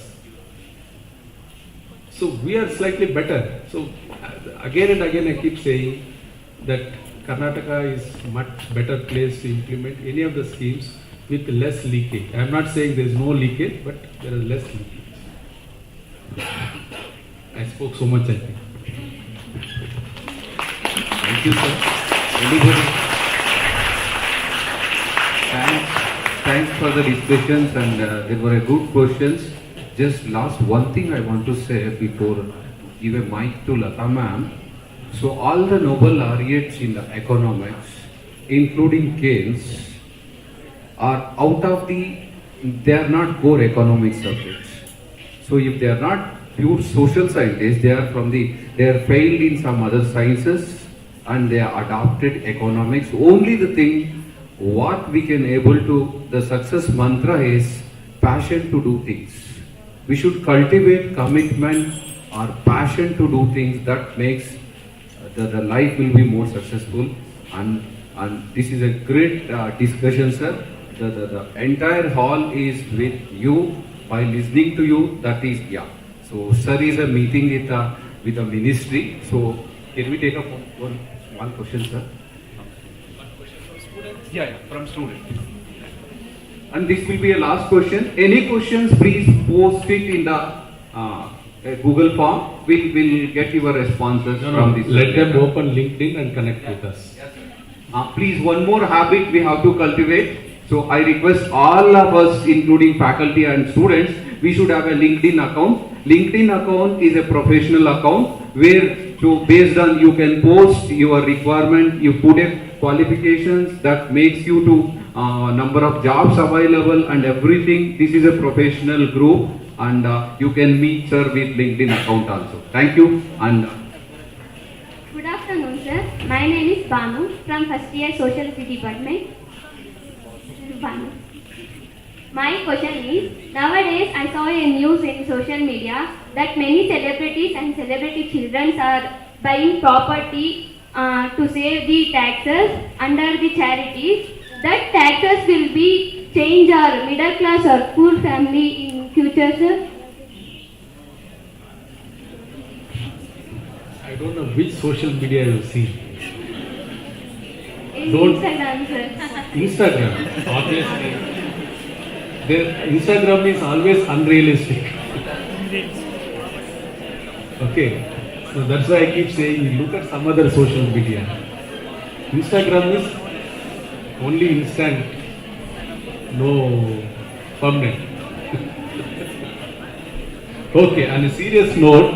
So we are slightly better. So again and again I keep saying that Karnataka is much better placed to implement any of the schemes with less leakage. I am not saying there is no leakage, but there is less leakage. I spoke so much, I think. Thank you, sir. Anybody? Thanks for the discussions, and there were good questions. Just last one thing I want to say before give a mic to Lata ma'am. So all the Nobel laureates in the economics, including Keynes, are out of they are not core economic subjects. So if they are not pure social scientists, they are failed in some other sciences and they are adopted economics. Only the thing what we can able to, the success mantra is passion to do things. We should cultivate commitment or passion to do things that makes the life will be more successful. And this is a great discussion, sir. The entire hall is with you by listening to you. That is, yeah. So sir is a meeting with the ministry. So can we take up one question, sir? Yeah, from student. And this will be a last question. Any questions, please post it in the Google form. We'll get your responses from this. Let them open LinkedIn and connect with us. Please, one more habit we have to cultivate. So I request all of us, including faculty and students, we should have a LinkedIn account. LinkedIn account is a professional account where, so based on you can post your requirement, you put a qualifications that makes you to number of jobs available and everything. This is a professional group, and you can meet sir with LinkedIn account also. Thank you. And good afternoon, sir. My name is Banu from first year Sociology Department. Banu. My question is, nowadays I saw a news in social media that many celebrities and celebrity children are buying property to save the taxes under the charities. That taxes will be change our middle class or poor family in future, sir? I don't know which social media you see. Instagram, sir. Instagram, obviously. Instagram is always unrealistic. Okay, so that's why I keep saying you look at some other social media. Instagram is only instant, no permanent. Okay, on a serious note,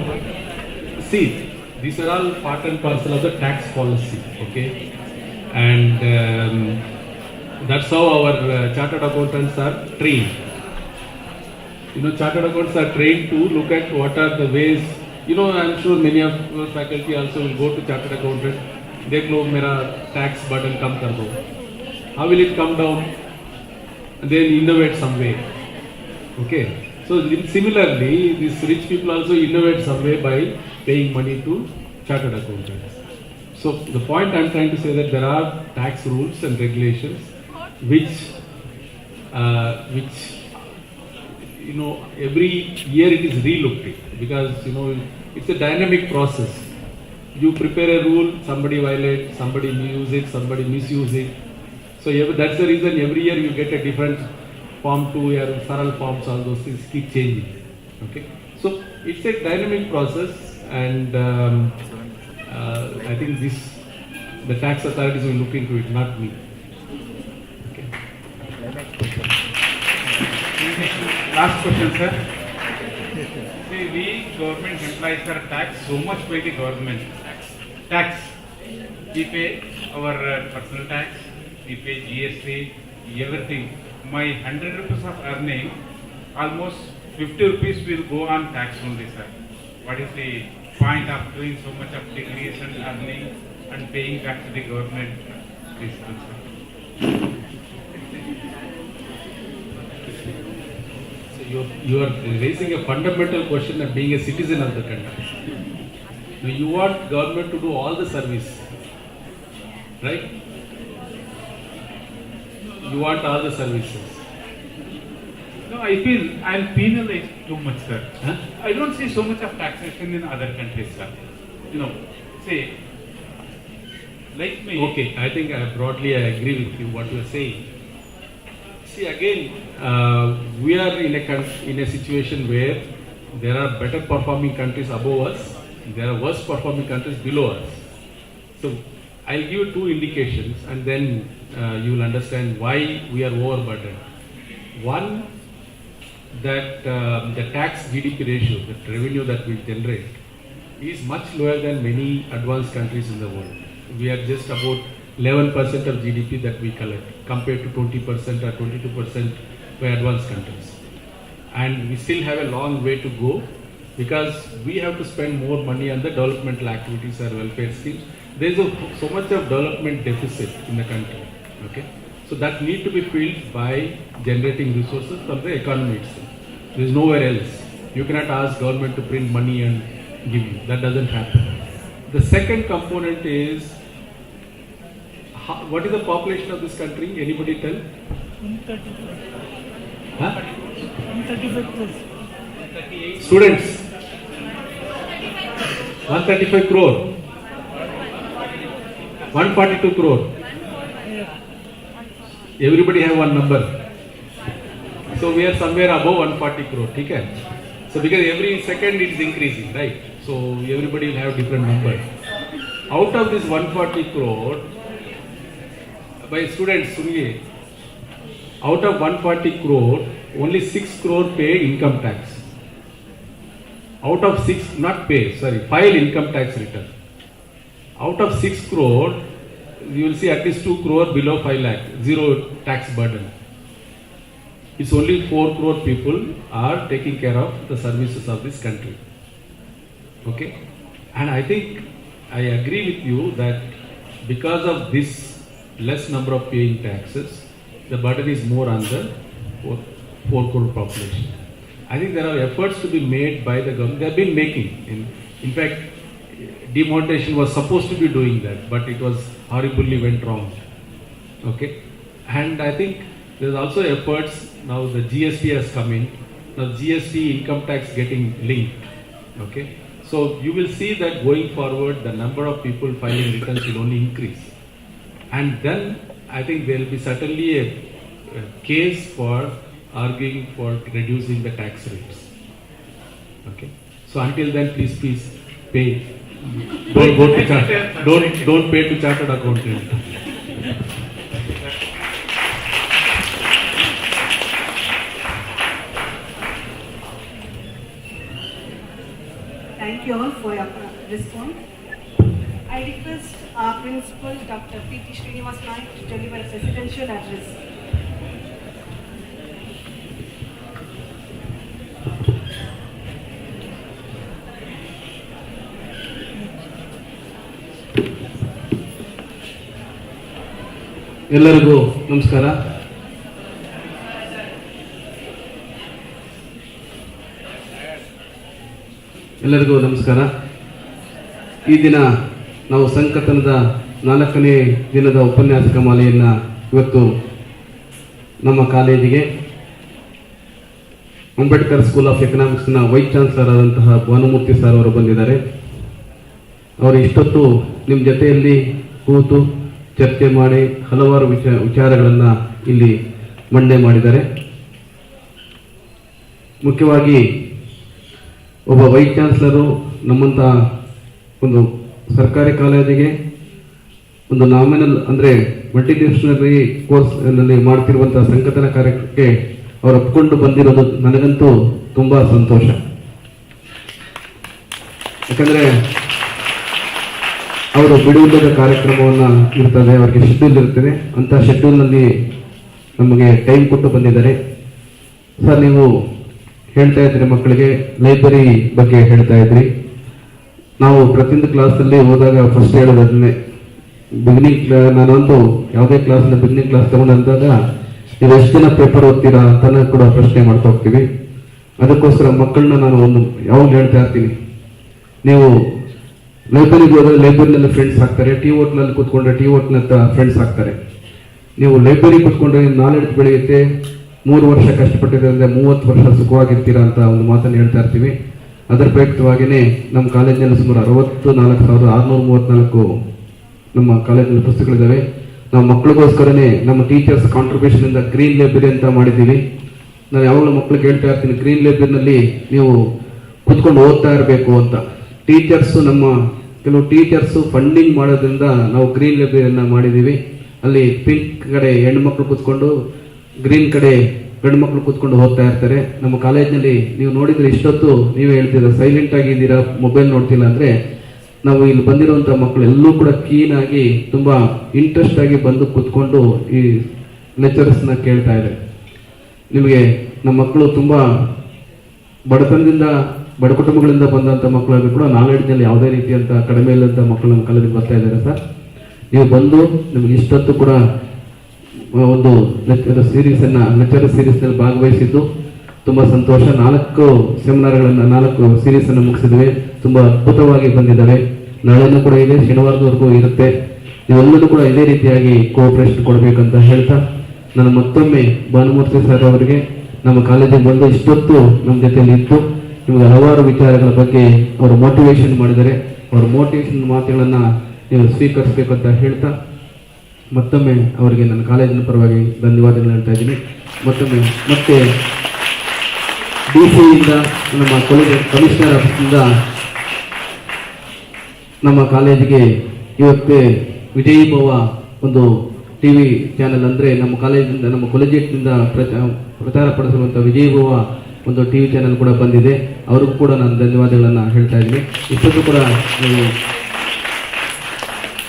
see, these are all part and parcel of the tax policy, okay? And that's how our chartered accountants are trained. You know, chartered accountants are trained to look at what are the ways. You know, I'm sure many of your faculty also will go to chartered accountant. Dekh lo, mera tax burden come kar do. How will it come down? And then innovate some way. Okay. So similarly, these rich people also innovate some way by paying money to chartered accountants. So the point I'm trying to say that there are tax rules and regulations which you know, every year it is re-looked at, because you know it's a dynamic process. You prepare a rule, somebody violates, somebody use it, somebody misuse it. So that's the reason every year you get a different form 2 or Saral forms, all those things keep changing. Okay, so it's a dynamic process, and I think the tax authorities will look into it, not me. Okay. Last question, sir. See, we government employees are taxed so much by the government. Tax. We pay our personal tax, we pay GST, everything. My 100 rupees of earning, almost 50 rupees will go on tax only, sir. What is the point of doing so much of degrees and earning and paying back to the government? Please answer. You are raising a fundamental question of being a citizen of the country. You want government to do all the service, right? You want all the services. No, I feel I am penalized too much, sir. Huh? I don't see so much of taxation in other countries, sir. You know, say, like me. Okay, I think broadly I agree with you what you are saying. See, again, we are in a situation where there are better performing countries above us, there are worse performing countries below us. So I'll give you two indications, and then you will understand why we are overburdened. One, that the tax GDP ratio, the revenue that we generate, is much lower than many advanced countries in the world. We are just about 11% of GDP that we collect, compared to 20% or 22% by advanced countries. And we still have a long way to go, because we have to spend more money on the developmental activities or welfare schemes. There is so much of development deficit in the country. Okay, so that need to be filled by generating resources from the economy itself. There is nowhere else. You cannot ask government to print money and give you. That doesn't happen. The second component is, what is the population of this country? Anybody tell? 135. Huh? 135 crores. Students. 135 crore. 142 crore. Everybody have one number. So we are somewhere above 140 crore. Okay? So because every second it is increasing, right? So everybody will have different number. Out of this 140 crore, by students, suniye, out of 140 crore, only 6 crore pay income tax. Out of 6, not pay, sorry, file income tax return. Out of 6 crore, you will see at least 2 crore below 5 lakh, zero tax burden. It's only 4 crore people are taking care of the services of this country. Okay? And I think I agree with you that because of this less number of paying taxes, the burden is more on the 4 crore population. I think there are efforts to be made by the government. They have been making. In fact, demonetization was supposed to be doing that, but it was horribly went wrong. Okay? And I think there's also efforts, now the GST has come in. Now GST income tax getting linked. Okay? So you will see that going forward, the number of people filing returns will only increase. And then I think there will be certainly a case for arguing for reducing the tax rates. Okay. So until then, please pay. Don't go to don't pay to chartered accountant. Thank you all for your response. I request our principal, Dr. P.T. Srinivas Naik, to deliver a presidential address. ಎಲ್ಲರಿಗೂ ನಮಸ್ಕಾರ. ಎಲ್ಲರಿಗೂ ನಮಸ್ಕಾರ. ಈ ದಿನ ನಾವು ಸಂಕಥನದ 4ನೇ ದಿನದ ಉಪನ್ಯಾಸಕ ಮಾಲೆಯನ್ನು ಇವತ್ತು ನಮ್ಮ ಕಾಲೇಜಿಗೆ ಅಂಬೇಡ್ಕರ್ ಸ್ಕೂಲ್ ಆಫ್ ಎಕನಾಮಿಕ್ಸ್ನ ವೈಸ್ ಚಾನ್ಸಲರ್ ಆದಂತಹ ಭಾನುಮೂರ್ತಿ ಸರ್ ಅವರು ಬಂದಿದ್ದಾರೆ. ಅವರು ಇಷ್ಟೊತ್ತು ನಿಮ್ಮ ಜೊತೆಯಲ್ಲಿ ಕೂತು ಚರ್ಚೆ ಮಾಡಿ ಹಲವಾರು ವಿಚಾರಗಳನ್ನು ಇಲ್ಲಿ ಮಂಡನೆ ಮಾಡಿದ್ದಾರೆ. ಮುಖ್ಯವಾಗಿ ಒಬ್ಬ ವೈಸ್ ಚಾನ್ಸಲರು ನಮ್ಮಂಥ ಒಂದು ಸರ್ಕಾರಿ ಕಾಲೇಜಿಗೆ ಒಂದು ನಾಮಿನಲ್ ಅಂದರೆ ಮಲ್ಟಿಡಿಸ್ಪ್ಲಿನರಿ ಕೋರ್ಸ್ನಲ್ಲಿ ಮಾಡ್ತಿರುವಂಥ ಸಂಕಥನ ಕಾರ್ಯಕ್ಕೆ ಅವರು ಒಪ್ಕೊಂಡು ಬಂದಿರೋದು ನನಗಂತೂ ತುಂಬ ಸಂತೋಷ. ಯಾಕಂದರೆ ಅವರು ಬಿಡುವಿಲ್ಲದ ಕಾರ್ಯಕ್ರಮವನ್ನು ಇರ್ತದೆ, ಅವರಿಗೆ ಶೆಡ್ಯೂಲ್ ಇರ್ತದೆ. ಅಂಥ ಶೆಡ್ಯೂಲ್ನಲ್ಲಿ ನಮಗೆ ಟೈಮ್ ಕೊಟ್ಟು ಬಂದಿದ್ದಾರೆ. ಸರ್, ನೀವು ಹೇಳ್ತಾ ಇದ್ರಿ ಮಕ್ಕಳಿಗೆ ಲೈಬ್ರರಿ ಬಗ್ಗೆ ಹೇಳ್ತಾ ಇದ್ರಿ. ನಾವು ಪ್ರತಿಯೊಂದು ಕ್ಲಾಸಲ್ಲಿ ಹೋದಾಗ ಫಸ್ಟ್ ಹೇಳೋದನ್ನೇ, ಬಿಗಿನಿಂಗ್ ನಾನಂತೂ ಯಾವುದೇ ಕ್ಲಾಸ್ನ ಬಿಗಿನಿಂಗ್ ಕ್ಲಾಸ್ ತಗೊಂಡಂದಾಗ ನೀವು ಎಷ್ಟು ಜನ ಪೇಪರ್ ಓದ್ತೀರಾ ಅಂತ ಕೂಡ ಪ್ರಶ್ನೆ ಮಾಡ್ತಾ ಹೋಗ್ತೀವಿ. ಅದಕ್ಕೋಸ್ಕರ ಮಕ್ಕಳನ್ನ ನಾನು ಒಂದು ಯಾವಾಗ ಹೇಳ್ತಾ ಇರ್ತೀನಿ, ನೀವು ಲೈಬ್ರರಿಗೆ ಹೋದ್ರೆ ಲೈಬ್ರರಿನಲ್ಲಿ ಫ್ರೆಂಡ್ಸ್ ಆಗ್ತಾರೆ, ಟೀ ಹೋಟ್ಲಲ್ಲಿ ಕೂತ್ಕೊಂಡ್ರೆ ಟೀ ಹೋಟ್ಲ್ ಅಂತ ಫ್ರೆಂಡ್ಸ್ ಆಗ್ತಾರೆ. ನೀವು ಲೈಬ್ರರಿ ಕೂತ್ಕೊಂಡ್ರೆ ನಾಲೆಡ್ಜ್ ಬೆಳೆಯುತ್ತೆ. 3 ವರ್ಷ ಕಷ್ಟಪಟ್ಟಿರೋದ್ರಿಂದ 30 ವರ್ಷ ಸುಖವಾಗಿರ್ತೀರಾ ಅಂತ ಒಂದು ಮಾತನ್ನು ಹೇಳ್ತಾ ಇರ್ತೀವಿ. ಅದರ ಪ್ರಯುಕ್ತವಾಗಿಯೇ ನಮ್ಮ ಕಾಲೇಜಿನಲ್ಲಿ ಸುಮಾರು 64,634 ನಮ್ಮ ಕಾಲೇಜಿನಲ್ಲಿ ಪುಸ್ತಕಗಳಿದ್ದಾವೆ. ನಾವು ಮಕ್ಕಳಿಗೋಸ್ಕರನೇ ನಮ್ಮ ಟೀಚರ್ಸ್ ಕಾಂಟ್ರಿಬ್ಯೂಷನ್ ಇಂದ ಗ್ರೀನ್ ಲೈಬ್ರರಿ ಅಂತ ಮಾಡಿದ್ದೀವಿ. ನಾನು ಯಾವಾಗಲೂ ಮಕ್ಕಳಿಗೆ ಹೇಳ್ತಾ ಇರ್ತೀನಿ, ಗ್ರೀನ್ ಲೈಬ್ರರಿನಲ್ಲಿ ನೀವು ಕೂತ್ಕೊಂಡು ಓದ್ತಾ ಇರಬೇಕು ಅಂತ. ಟೀಚರ್ಸು ಕೆಲವು ಟೀಚರ್ಸು ಫಂಡಿಂಗ್ ಮಾಡೋದ್ರಿಂದ ನಾವು ಗ್ರೀನ್ ಲೈಬ್ರರಿಯನ್ನು ಮಾಡಿದ್ದೀವಿ. ಅಲ್ಲಿ ಪಿಂಕ್ ಕಡೆ ಹೆಣ್ಮಕ್ಳು ಕೂತ್ಕೊಂಡು, ಗ್ರೀನ್ ಕಡೆ ಗಂಡು ಮಕ್ಕಳು ಕೂತ್ಕೊಂಡು ಓದ್ತಾ ಇರ್ತಾರೆ. ನಮ್ಮ ಕಾಲೇಜಿನಲ್ಲಿ ನೀವು ನೋಡಿದ್ರೆ ಇಷ್ಟೊತ್ತು ನೀವೇ ಹೇಳ್ತೀರ ಸೈಲೆಂಟ್ ಆಗಿದ್ದೀರಾ, ಮೊಬೈಲ್ ನೋಡ್ತಿಲ್ಲ ಅಂದರೆ, ನಾವು ಇಲ್ಲಿ ಬಂದಿರುವಂಥ ಮಕ್ಕಳು ಎಲ್ಲರೂ ಕೂಡ ಕೀನಾಗಿ ತುಂಬ ಇಂಟ್ರೆಸ್ಟ್ ಆಗಿ ಬಂದು ಕೂತ್ಕೊಂಡು ಈ ಲೆಕ್ಚರ್ಸ್ನ ಕೇಳ್ತಾ ಇದ್ದಾರೆ. ನಿಮಗೆ ನಮ್ಮ ಮಕ್ಕಳು ತುಂಬ ಬಡತನದಿಂದ ಬಡ ಕುಟುಂಬಗಳಿಂದ ಬಂದಂಥ ಮಕ್ಕಳಾಗಿ ಕೂಡ ನಾಲೆಡ್ಜ್ನಲ್ಲಿ ಯಾವುದೇ ರೀತಿಯಂಥ ಕಡಿಮೆ ಇಲ್ಲಂಥ ಮಕ್ಕಳು ನಮ್ಮ ಕಾಲೇಜಿಗೆ ಬರ್ತಾ ಇದ್ದಾರೆ. ಸರ್, ನೀವು ಬಂದು ನಿಮಗೆ ಇಷ್ಟೊತ್ತು ಕೂಡ ಒಂದು ಲೆಕ್ಚರ್ ಸೀರೀಸ್ನಲ್ಲಿ ಭಾಗವಹಿಸಿದ್ದು ತುಂಬ ಸಂತೋಷ. 4 ಸೆಮಿನಾರ್ಗಳನ್ನು 4 ಸೀರೀಸನ್ನು ಮುಗಿಸಿದ್ವಿ. ತುಂಬ ಅದ್ಭುತವಾಗಿ ಬಂದಿದ್ದಾವೆ. ನಾಳೆನೂ ಕೂಡ ಇದೆ, ಶನಿವಾರದವರೆಗೂ ಇರುತ್ತೆ. ನೀವೆಲ್ಲರೂ ಕೂಡ ಇದೇ ರೀತಿಯಾಗಿ ಕೋಆಪರೇಷನ್ ಕೊಡಬೇಕಂತ ಹೇಳ್ತಾ, ನಾನು ಮತ್ತೊಮ್ಮೆ ಭಾನುಮೂರ್ತಿ ಸರ್ ಅವರಿಗೆ ನಮ್ಮ ಕಾಲೇಜಿಗೆ ಬಂದು ಇಷ್ಟೊತ್ತು ನಮ್ಮ ಜೊತೆಯಲ್ಲಿ ಇತ್ತು ನಿಮಗೆ ಹಲವಾರು ವಿಚಾರಗಳ ಬಗ್ಗೆ ಅವರು ಮೋಟಿವೇಶನ್ ಮಾಡಿದ್ದಾರೆ. ಅವರ ಮೋಟಿವೇಶನ್ ಮಾತುಗಳನ್ನು ನೀವು ಸ್ವೀಕರಿಸಬೇಕಂತ ಹೇಳ್ತಾ ಮತ್ತೊಮ್ಮೆ ಅವರಿಗೆ ನನ್ನ ಕಾಲೇಜಿನ ಪರವಾಗಿ ಧನ್ಯವಾದಗಳು ಹೇಳ್ತಾ ಇದ್ದೀನಿ. ಮತ್ತೊಮ್ಮೆ ಮತ್ತೆ DC-ಯಿಂದ ನಮ್ಮ ಕಾಲೇಜ್ ಕಮಿಷನರ್ ಆಫೀಸಿಂದ ನಮ್ಮ ಕಾಲೇಜಿಗೆ ಇವತ್ತೇ ವಿಜಯೀಭವ ಒಂದು TV ಚಾನೆಲ್ ಅಂದರೆ ನಮ್ಮ ಕಾಲೇಜಿಂದ ನಮ್ಮ ಕಾಲೇಜಿನಿಂದ ಪ್ರಚಾರ ಪಡಿಸಿರುವಂಥ ವಿಜಯೀಭವ ಒಂದು TV ಚಾನೆಲ್ ಕೂಡ ಬಂದಿದೆ. ಅವ್ರಿಗೂ ಕೂಡ ನಾನು ಧನ್ಯವಾದಗಳನ್ನು ಹೇಳ್ತಾ ಇದ್ದೀನಿ. ಇಷ್ಟೊಂದು ಕೂಡ ನೀವು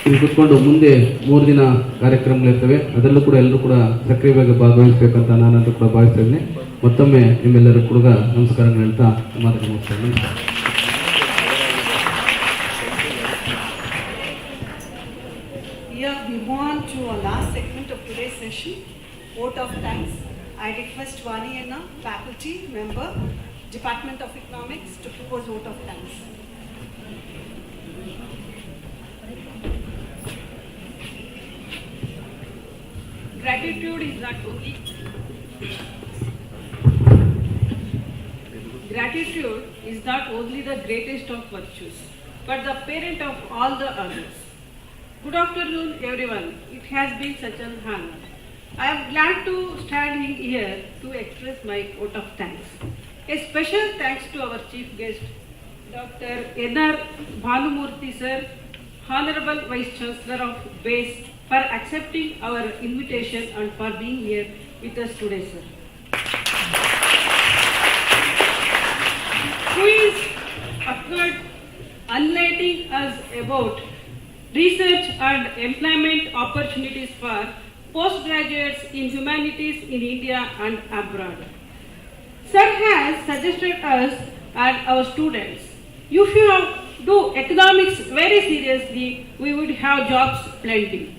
ಇಲ್ಲಿ ಕೂತ್ಕೊಂಡು ಮುಂದೆ 3 ದಿನ ಕಾರ್ಯಕ್ರಮಗಳಿರ್ತವೆ, ಅದರಲ್ಲೂ ಕೂಡ ಎಲ್ಲರೂ ಕೂಡ ಸಕ್ರಿಯವಾಗಿ ಭಾಗವಹಿಸಬೇಕಂತ ನಾನಂತೂ ಕೂಡ ಭಾವಿಸ್ತಾ ಇದ್ದೀನಿ. ಮತ್ತೊಮ್ಮೆ ನಿಮ್ಮೆಲ್ಲರೂ ಕೂಡ ನಮಸ್ಕಾರಗಳು ಹೇಳ್ತಾ ಮಾತನ್ನು ಮುಗಿಸ್ತೇನೆ. ನಮಸ್ಕಾರ. Here we move on to our last segment of today's session, vote of thanks. I request Vani Anna, faculty member, Department of Economics, to propose vote of thanks. Gratitude is not only the greatest of virtues, but the parent of all the others. Good afternoon, everyone. It has been such an honor. I am glad to stand here to express my vote of thanks. A special thanks to our chief guest, Dr. N.R. Banumurthy sir, Honorable Vice Chancellor of BASE, for accepting our invitation and for being here with us today, sir. Who is occurred enlightening us about research and employment opportunities for postgraduates in humanities in India and abroad. Sir has suggested us and our students, if you do economics very seriously, we would have jobs plenty.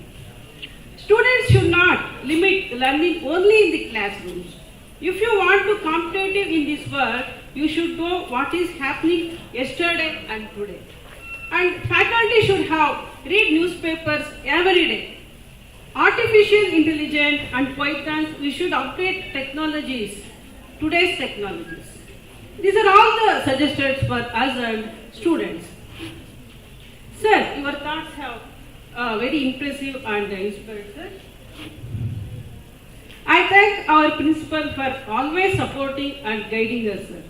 Students should not limit learning only in the classrooms. If you want to competitive in this world, you should know what is happening yesterday and today. And faculty should have read newspapers every day. Artificial intelligence and Python, we should update technologies, today's technologies. These are all the suggestions for us and students. Sir, your thoughts have very impressive and inspired, sir. I thank our principal for always supporting and guiding us, sir.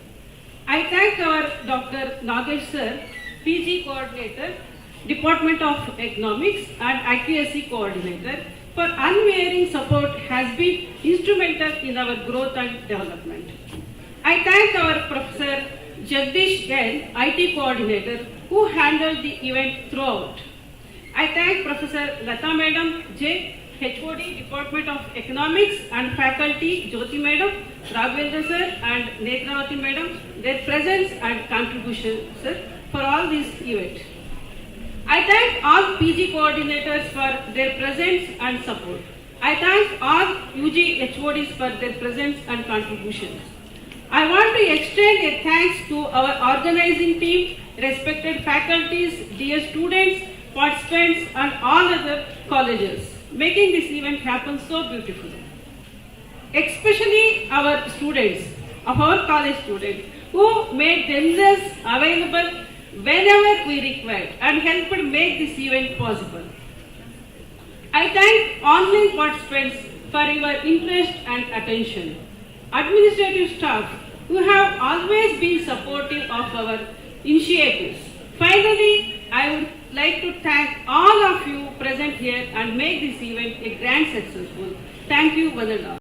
I thank our Dr. Nagesh sir, PG coordinator, Department of Economics and Accuracy coordinator, for unwavering support has been instrumental in our growth and development. I thank our Professor Jagdish N, IT coordinator, who handled the event throughout. I thank Professor Lata Madam J, HOD, Department of Economics, and faculty Jyoti Madam, Raghavendra sir, and Netravati Madam, their presence and contribution, sir, for all this event. I thank all PG coordinators for their presence and support. I thank all UG HODs for their presence and contributions. I want to extend a thanks to our organizing team, respected faculties, dear students, participants, and all other colleges, making this event happen so beautifully. Especially our students, of our college students, who made themselves available whenever we required and helped make this event possible. I thank online participants for your interest and attention. Administrative staff who have always been supportive of our initiatives. Finally, I would like to thank all of you present here and make this event a grand successful. Thank you, one and all.